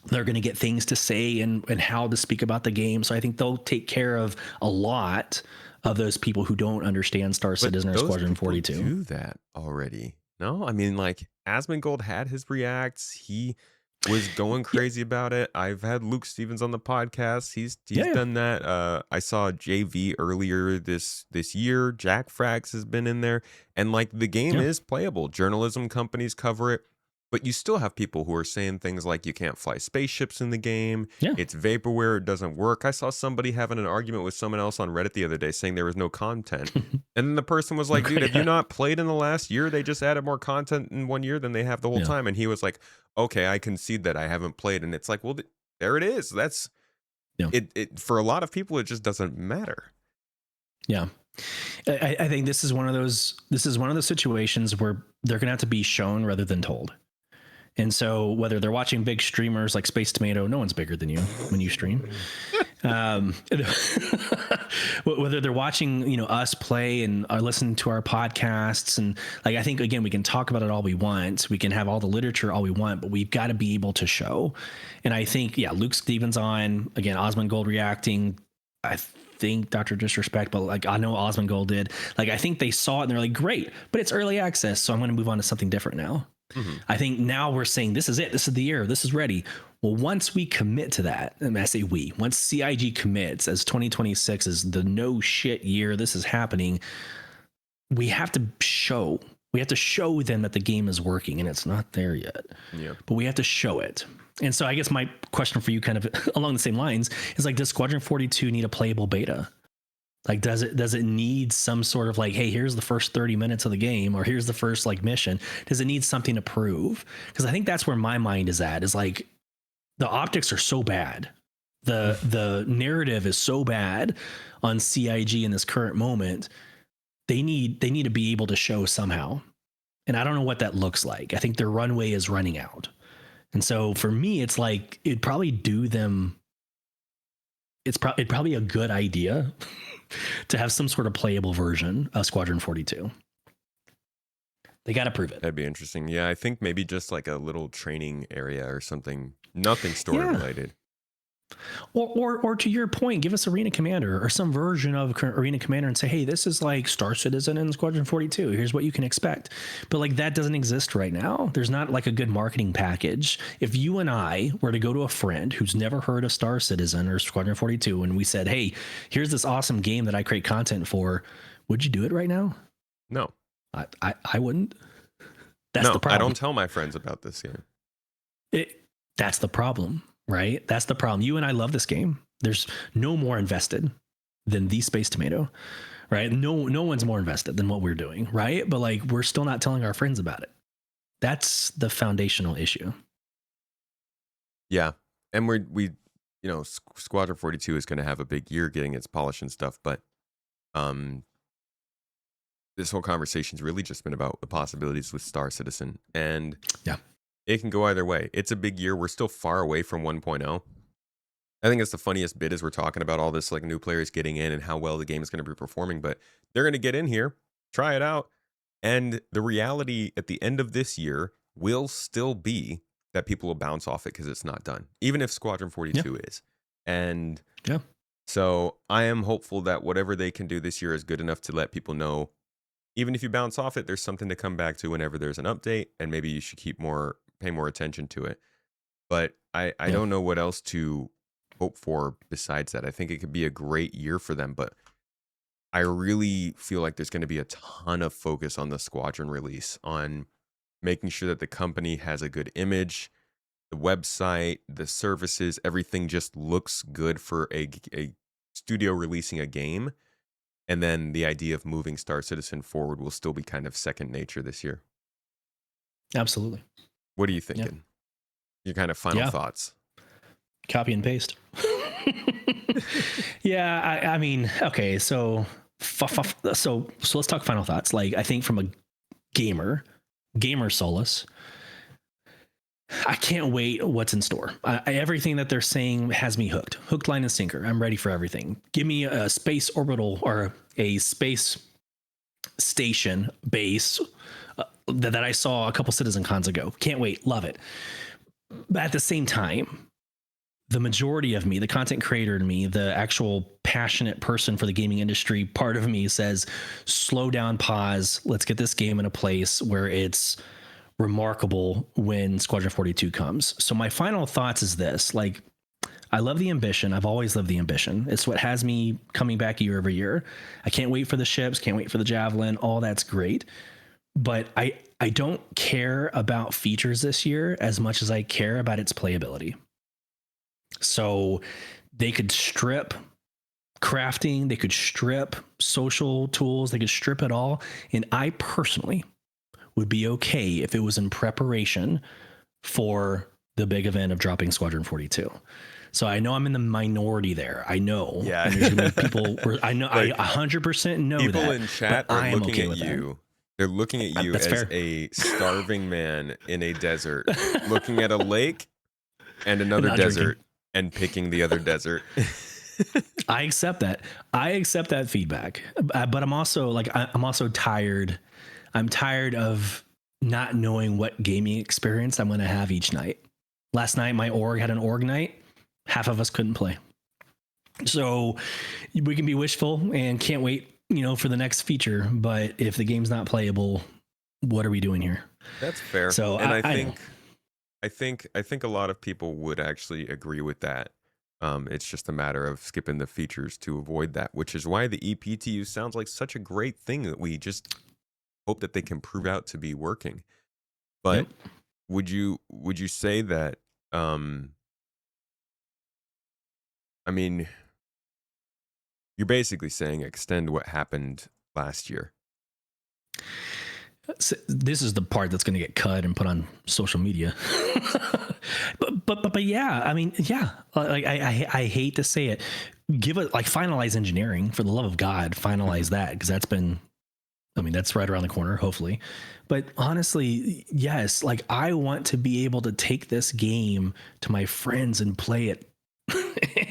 [SPEAKER 3] they're going to get things to say and how to speak about the game. So I think they'll take care of a lot of those people who don't understand Star Citizen or
[SPEAKER 2] Those
[SPEAKER 3] Squadron
[SPEAKER 2] people
[SPEAKER 3] 42.
[SPEAKER 2] do that already. No, I mean, like Asmongold had his reacts. He was going
[SPEAKER 3] Yeah,
[SPEAKER 2] crazy about it. I've had Luke Stevens on the podcast. He's
[SPEAKER 3] yeah,
[SPEAKER 2] done that. I saw JV earlier this year. Jack Frags has been in there, and like the game
[SPEAKER 3] yeah,
[SPEAKER 2] is playable. Journalism companies cover it, but you still have people who are saying things like you can't fly spaceships in the game.
[SPEAKER 3] yeah.
[SPEAKER 2] It's vaporware. It doesn't work. I saw somebody having an argument with someone else on Reddit the other day saying there was no content. And then the person was like, dude, have you not played in the last year? They just added more content in 1 year than they have the whole
[SPEAKER 3] Yeah,
[SPEAKER 2] time. And he was like, okay, I concede that I haven't played. And it's like, well, there it is. That's
[SPEAKER 3] yeah,
[SPEAKER 2] it. For a lot of people, it just doesn't matter.
[SPEAKER 3] yeah. I think this is one of those situations where they're gonna have to be shown rather than told. And so whether they're watching big streamers like Space Tomato, no one's bigger than you when you stream. Whether they're watching, us play and are listening to our podcasts. And like, I think, again, we can talk about it all we want. We can have all the literature all we want, but we've got to be able to show. And I think, yeah, Luke Stevens on, again, Osmongold reacting. I think Dr. Disrespect, but like I know Osmongold did. Like I think they saw it and they're like, great, but it's early access. So I'm going to move on to something different now.
[SPEAKER 2] Mm-hmm.
[SPEAKER 3] I think now we're saying this is it. This is the year. This is ready. Well, once we commit to that, and I say once CIG commits as 2026 is the no shit year, this is happening. We have to show them that the game is working, and it's not there yet.
[SPEAKER 2] Yeah.
[SPEAKER 3] But we have to show it. And so I guess my question for you, kind of along the same lines, is like, does Squadron 42 need a playable beta? Like, does it need some sort of like, hey, here's the first 30 minutes of the game, or here's the first like mission? Does it need something to prove? Because I think that's where my mind is at, is like the optics are so bad. The narrative is so bad on CIG in this current moment. They need to be able to show somehow. And I don't know what that looks like. I think their runway is running out. And so for me, it's like, it'd probably do them. It'd probably a good idea to have some sort of playable version of Squadron 42. They got to prove it.
[SPEAKER 2] That'd be interesting. Yeah, I think maybe just like a little training area or something. Nothing story related.
[SPEAKER 3] Or to your point, give us Arena Commander or some version of Arena Commander and say, hey, this is like Star Citizen and Squadron 42. Here's what you can expect. But like that doesn't exist right now. There's not like a good marketing package. If you and I were to go to a friend who's never heard of Star Citizen or Squadron 42 and we said, hey, here's this awesome game that I create content for, would you do it right now?
[SPEAKER 2] No.
[SPEAKER 3] I wouldn't. That's the problem.
[SPEAKER 2] I don't tell my friends about this game.
[SPEAKER 3] That's the problem, right? That's the problem. You and I love this game. There's no more invested than the Space Tomato, right? No one's more invested than what we're doing, right? But like, we're still not telling our friends about it. That's the foundational issue.
[SPEAKER 2] Yeah. And we Squadron 42 is going to have a big year getting its polish and stuff, but this whole conversation's really just been about the possibilities with Star Citizen, and
[SPEAKER 3] yeah,
[SPEAKER 2] it can go either way. It's a big year. We're still far away from 1.0. I think it's the funniest bit as we're talking about all this, like, new players getting in and how well the game is going to be performing, but they're going to get in here, try it out, and the reality at the end of this year will still be that people will bounce off it because it's not done, even if Squadron 42 is. And
[SPEAKER 3] yeah,
[SPEAKER 2] so I am hopeful that whatever they can do this year is good enough to let people know, even if you bounce off it, there's something to come back to whenever there's an update, and maybe you should pay more attention to it. But I don't know what else to hope for besides that. I think it could be a great year for them, but I really feel like there's going to be a ton of focus on the Squadron release, on making sure that the company has a good image, the website, the services, everything just looks good for a studio releasing a game. And then the idea of moving Star Citizen forward will still be kind of second nature this year.
[SPEAKER 3] Absolutely.
[SPEAKER 2] What are you thinking?
[SPEAKER 3] Yep.
[SPEAKER 2] Your kind of final thoughts?
[SPEAKER 3] Copy and paste. Yeah, I mean, okay, so let's talk final thoughts. Like, I think from a gamer Sulyce, I can't wait what's in store. Everything that they're saying has me hooked, line and sinker. I'm ready for everything. Give me a space orbital or a space station base that I saw a couple CitizenCons ago. Can't wait. Love it. But at the same time, the majority of me, the content creator in me, the actual passionate person for the gaming industry part of me says, slow down, pause. Let's get this game in a place where it's remarkable when Squadron 42 comes. So my final thoughts is this: like, I love the ambition. I've always loved the ambition. It's what has me coming back year over year. I can't wait for the ships, can't wait for the Javelin. All that's great. But I don't care about features this year as much as I care about its playability. So they could strip crafting, they could strip social tools, they could strip it all. And I personally would be okay if it was in preparation for the big event of dropping Squadron 42. So I know I'm in the minority there. I know.
[SPEAKER 2] Yeah.
[SPEAKER 3] And there's gonna be people I know, like, I 100% know
[SPEAKER 2] people
[SPEAKER 3] that.
[SPEAKER 2] In chat are looking at you. They're looking at you
[SPEAKER 3] That's
[SPEAKER 2] as
[SPEAKER 3] fair.
[SPEAKER 2] a starving man in a desert, looking at a lake and another desert
[SPEAKER 3] drinking.
[SPEAKER 2] and picking the other desert.
[SPEAKER 3] I accept that. I accept that feedback. But I'm also tired. I'm tired of not knowing what gaming experience I'm going to have each night. Last night, my org had an org night. Half of us couldn't play. So we can be wishful and can't wait, for the next feature. But if the game's not playable, what are we doing here?
[SPEAKER 2] That's fair.
[SPEAKER 3] So
[SPEAKER 2] and I think a lot of people would actually agree with that. It's just a matter of skipping the features to avoid that, which is why the EPTU sounds like such a great thing that we just hope that they can prove out to be working. But would you say that, I mean, you're basically saying extend what happened last year.
[SPEAKER 3] So this is the part that's going to get cut and put on social media. but yeah, I mean, yeah, like I hate to say it. Give it, like, finalize engineering, for the love of God, finalize that, because that's right around the corner, hopefully. But honestly, yes, like, I want to be able to take this game to my friends and play it.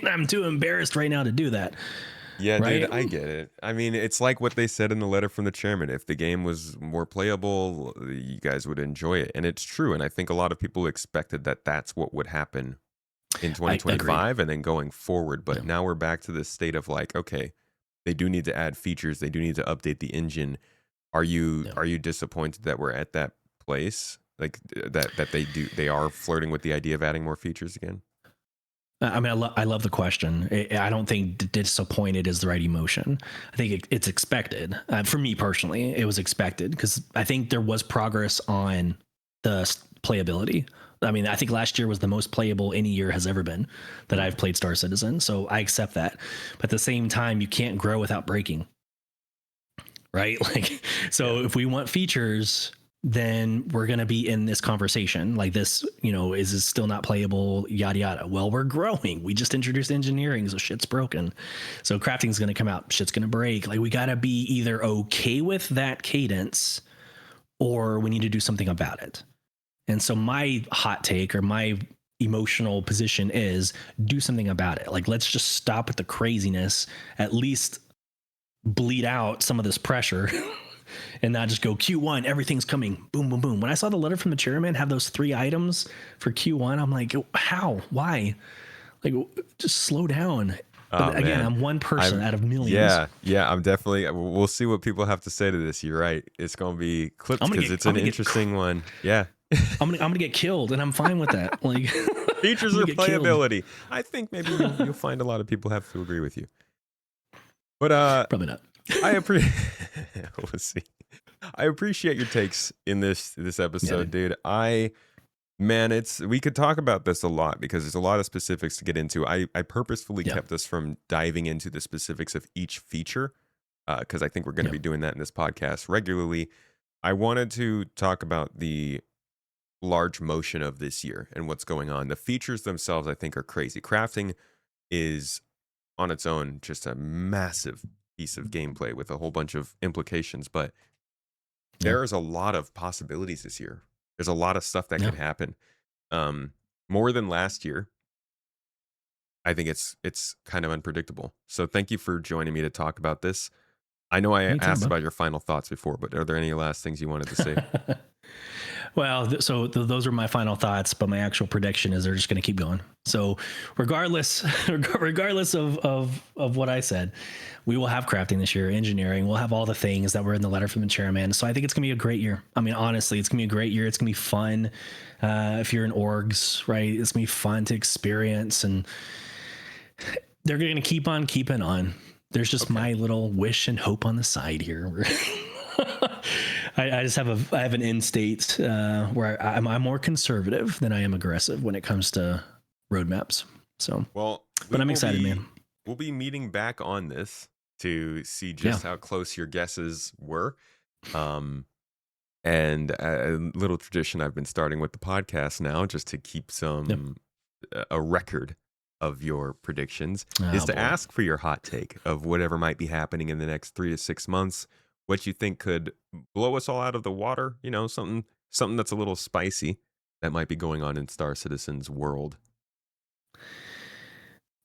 [SPEAKER 3] And I'm too embarrassed right now to do that.
[SPEAKER 2] Yeah,
[SPEAKER 3] right?
[SPEAKER 2] Dude, I get it. I mean, it's like what they said in the letter from the chairman. If the game was more playable, you guys would enjoy it. And it's true. And I think a lot of people expected that that's what would happen in 2025 and then going forward. But now we're back to this state of, like, okay, they do need to add features. They do need to update the engine. Are you disappointed that we're at that place? Like, that they are flirting with the idea of adding more features again?
[SPEAKER 3] I mean, I love the question. I don't think disappointed is the right emotion. I think it's expected. For me personally, it was expected, because I think there was progress on the playability I mean, I think last year was the most playable any year has ever been that I've played Star Citizen. So I accept that. But at the same time, you can't grow without breaking. Right? Like, so if we want features, then we're going to be in this conversation like this, is it still not playable, yada, yada. Well, we're growing. We just introduced engineering. So shit's broken. So crafting is going to come out. Shit's going to break. Like, we got to be either okay with that cadence or we need to do something about it. And so my hot take or my emotional position is do something about it. Like, let's just stop with the craziness, at least bleed out some of this pressure and not just go Q1, everything's coming, boom, boom, boom. When I saw the letter from the chairman have those 3 items for Q1, I'm like, how? Why? Like, just slow down. But again, I'm one person out of millions.
[SPEAKER 2] Yeah, I'm definitely. We'll see what people have to say to this. You're right. It's going to be clips because it's an interesting one. Yeah,
[SPEAKER 3] I'm gonna get killed, and I'm fine with that. Like,
[SPEAKER 2] features or playability. I think maybe you'll find a lot of people have to agree with you. But
[SPEAKER 3] probably not.
[SPEAKER 2] I appreciate. We'll see. I appreciate your takes in this episode, dude. We could talk about this a lot because there's a lot of specifics to get into. I purposefully kept us from diving into the specifics of each feature because I think we're going to be doing that in this podcast regularly. I wanted to talk about the large motion of this year and what's going on. The features themselves, I think, are crazy. Crafting is on its own just a massive piece of gameplay with a whole bunch of implications, but there is a lot of possibilities this year. There's a lot of stuff that could happen. More than last year. I think it's kind of unpredictable. So thank you for joining me to talk about this. I know I asked about your final thoughts before, but are there any last things you wanted to say?
[SPEAKER 3] Well, those are my final thoughts, but my actual prediction is they're just going to keep going. So regardless of what I said, we will have crafting this year, engineering. We'll have all the things that were in the letter from the chairman. So I think it's going to be a great year. I mean, honestly, it's going to be a great year. It's going to be fun. If you're in orgs, right, it's going to be fun to experience, and they're going to keep on keeping on. There's just my little wish and hope on the side here. I just have an end state where I'm more conservative than I am aggressive when it comes to roadmaps. So, but I'm excited, man.
[SPEAKER 2] We'll be meeting back on this to see just how close your guesses were. And a little tradition I've been starting with the podcast now, just to keep a record of your predictions, is to ask for your hot take of whatever might be happening in the next 3 to 6 months. What you think could blow us all out of the water, something that's a little spicy that might be going on in Star Citizen's world.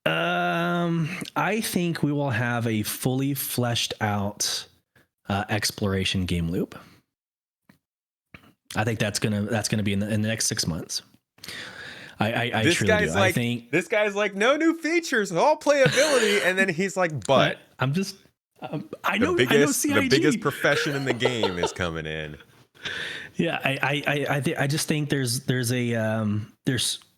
[SPEAKER 3] I think we will have a fully fleshed out exploration game loop. I think that's gonna be in the next 6 months. I truly do. I think
[SPEAKER 2] this guy's like, no new features, all playability, and then he's like, but
[SPEAKER 3] I'm just. I know
[SPEAKER 2] the biggest profession in the game is coming in.
[SPEAKER 3] Yeah, I just think there's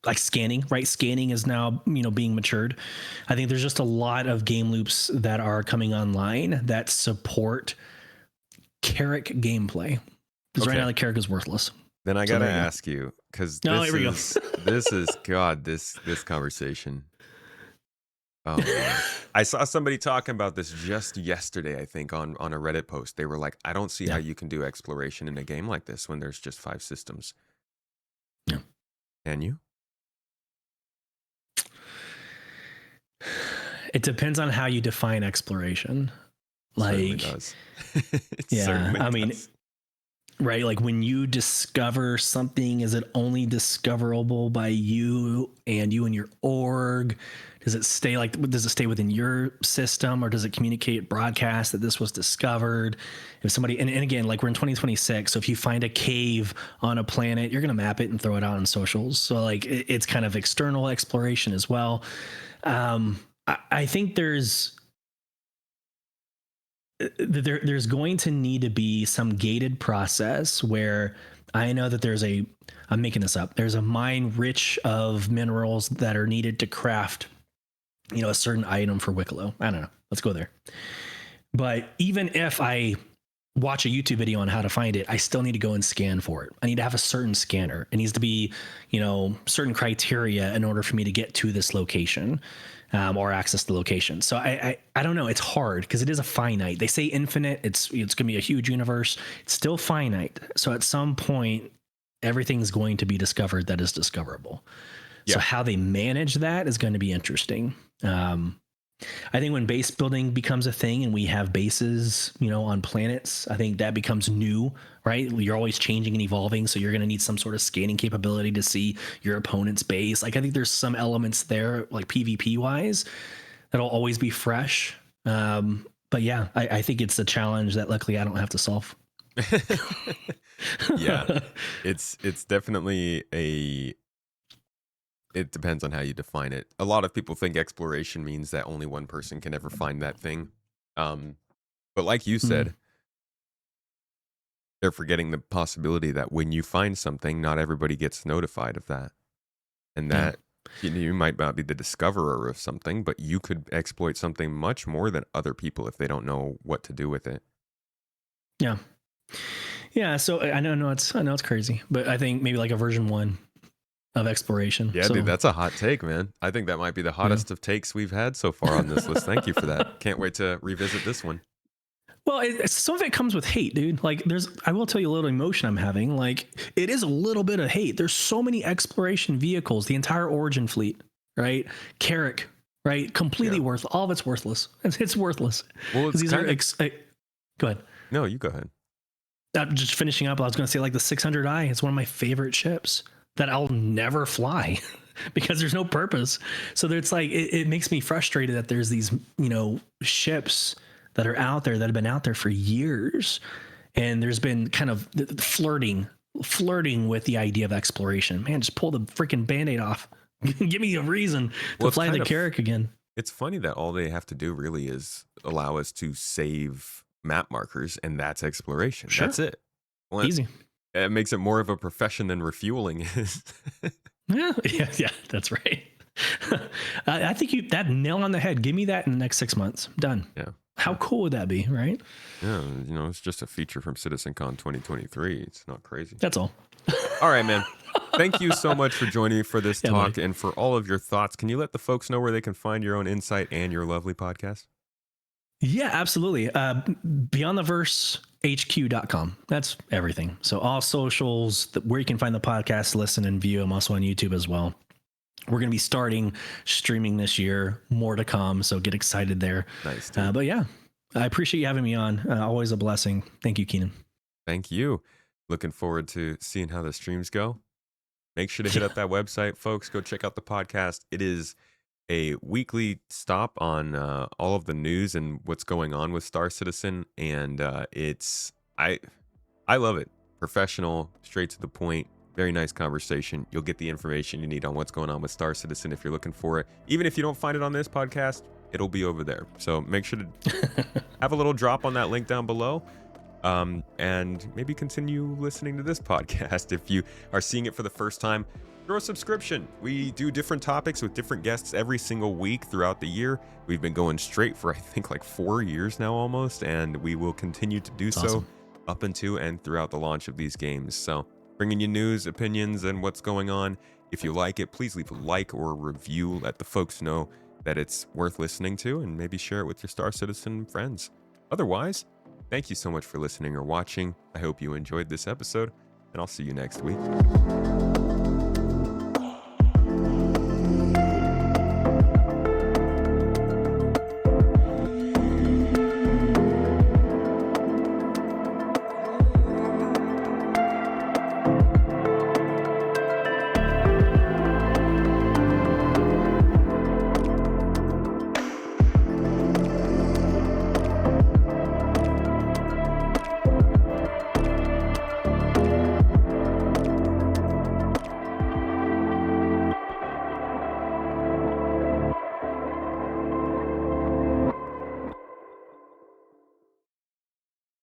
[SPEAKER 3] like scanning, right? Scanning is now being matured. I think there's just a lot of game loops that are coming online that support Carrick gameplay. Because right now the Carrick is worthless.
[SPEAKER 2] Then I gotta ask you, because this conversation. Oh, man. I saw somebody talking about this just yesterday, I think, on a Reddit post. They were like, I don't see how you can do exploration in a game like this when there's just 5 systems.
[SPEAKER 3] Yeah.
[SPEAKER 2] Can you?
[SPEAKER 3] It depends on how you define exploration.
[SPEAKER 2] Certainly does.
[SPEAKER 3] I mean, right? Like when you discover something, is it only discoverable by you and your org? Does it stay within your system, or does it communicate broadcast that this was discovered? If somebody, and again, like we're in 2026, so if you find a cave on a planet, you're going to map it and throw it out on socials. So like it's kind of external exploration as well. I think there's going to need to be some gated process where I know that I'm making this up. There's a mine rich of minerals that are needed to craft a certain item for Wicklow. I don't know. Let's go there. But even if I watch a YouTube video on how to find it, I still need to go and scan for it. I need to have a certain scanner. It needs to be, certain criteria in order for me to get to this location, or access the location. So I don't know. It's hard because it is a finite. They say infinite. It's going to be a huge universe. It's still finite. So at some point, everything's going to be discovered that is discoverable. Yeah. So how they manage that is going to be interesting. I think when base building becomes a thing and we have bases, on planets, I think that becomes new, right? You're always changing and evolving. So you're going to need some sort of scanning capability to see your opponent's base. Like, I think there's some elements there, like PvP wise, that'll always be fresh. But yeah, I think it's a challenge that luckily I don't have to solve.
[SPEAKER 2] Yeah, it's definitely it depends on how you define it. A lot of people think exploration means that only one person can ever find that thing. But like you said, they're forgetting the possibility that when you find something, not everybody gets notified of that. And that you might not be the discoverer of something, but you could exploit something much more than other people if they don't know what to do with it.
[SPEAKER 3] Yeah. Yeah. So I know it's crazy, but I think maybe like a version 1 of exploration.
[SPEAKER 2] Yeah, dude, that's a hot take, man. I think that might be the hottest of takes we've had so far on this list. Thank you for that. Can't wait to revisit this one.
[SPEAKER 3] Well, some of it comes with hate, dude. Like, I will tell you a little emotion I'm having. Like, it is a little bit of hate. There's so many exploration vehicles, the entire Origin fleet, right? Carrick, right? Completely worthless. All of it's worthless. It's worthless.
[SPEAKER 2] Well, it's
[SPEAKER 3] go ahead.
[SPEAKER 2] No, you go ahead.
[SPEAKER 3] Just finishing up, I was going to say, like, the 600i is one of my favorite ships that I'll never fly because there's no purpose. So it's like, it makes me frustrated that there's these, ships that are out there that have been out there for years. And there's been kind of flirting with the idea of exploration. Man, just pull the freaking Band-Aid off. Give me a reason to fly the Carrick again.
[SPEAKER 2] It's funny that all they have to do really is allow us to save map markers, and that's exploration. Sure. That's it. Well,
[SPEAKER 3] easy.
[SPEAKER 2] It makes it more of a profession than refueling is.
[SPEAKER 3] yeah, that's right. I think that nail on the head. Give me that in the next 6 months. Done.
[SPEAKER 2] Yeah.
[SPEAKER 3] How cool would that be, right?
[SPEAKER 2] Yeah, it's just a feature from CitizenCon 2023. It's not crazy.
[SPEAKER 3] That's all.
[SPEAKER 2] All right, man. Thank you so much for joining me for this talk, buddy. And for all of your thoughts. Can you let the folks know where they can find your own insight and your lovely podcast? Yeah,
[SPEAKER 3] absolutely. BeyondTheVerseHQ.com. That's everything. So all socials, where you can find the podcast, listen and view. I'm also on YouTube as well. We're going to be starting streaming this year. More to come. So get excited there.
[SPEAKER 2] Nice.
[SPEAKER 3] But yeah, I appreciate you having me on. Always a blessing. Thank you, Keenan.
[SPEAKER 2] Thank you. Looking forward to seeing how the streams go. Make sure to hit up that website, folks. Go check out the podcast. It is a weekly stop on all of the news and what's going on with Star Citizen, and I love it. Professional, straight to the point, very nice conversation. You'll get the information you need on what's going on with Star Citizen if you're looking for it. Even if you don't find it on this podcast, it'll be over there. So make sure to have a little drop on that link down below. And maybe continue listening to this podcast. If you are seeing it for the first time, throw a subscription. We do different topics with different guests every single week throughout the year. We've been going straight for, I think, like 4 years now almost, and we will continue to do so up until and throughout the launch of these games. So bringing you news, opinions, and what's going on. If you like it, please leave a like or a review. Let the folks know that it's worth listening to, and maybe share it with your Star Citizen friends. Otherwise, thank you so much for listening or watching. I hope you enjoyed this episode, and I'll see you next week.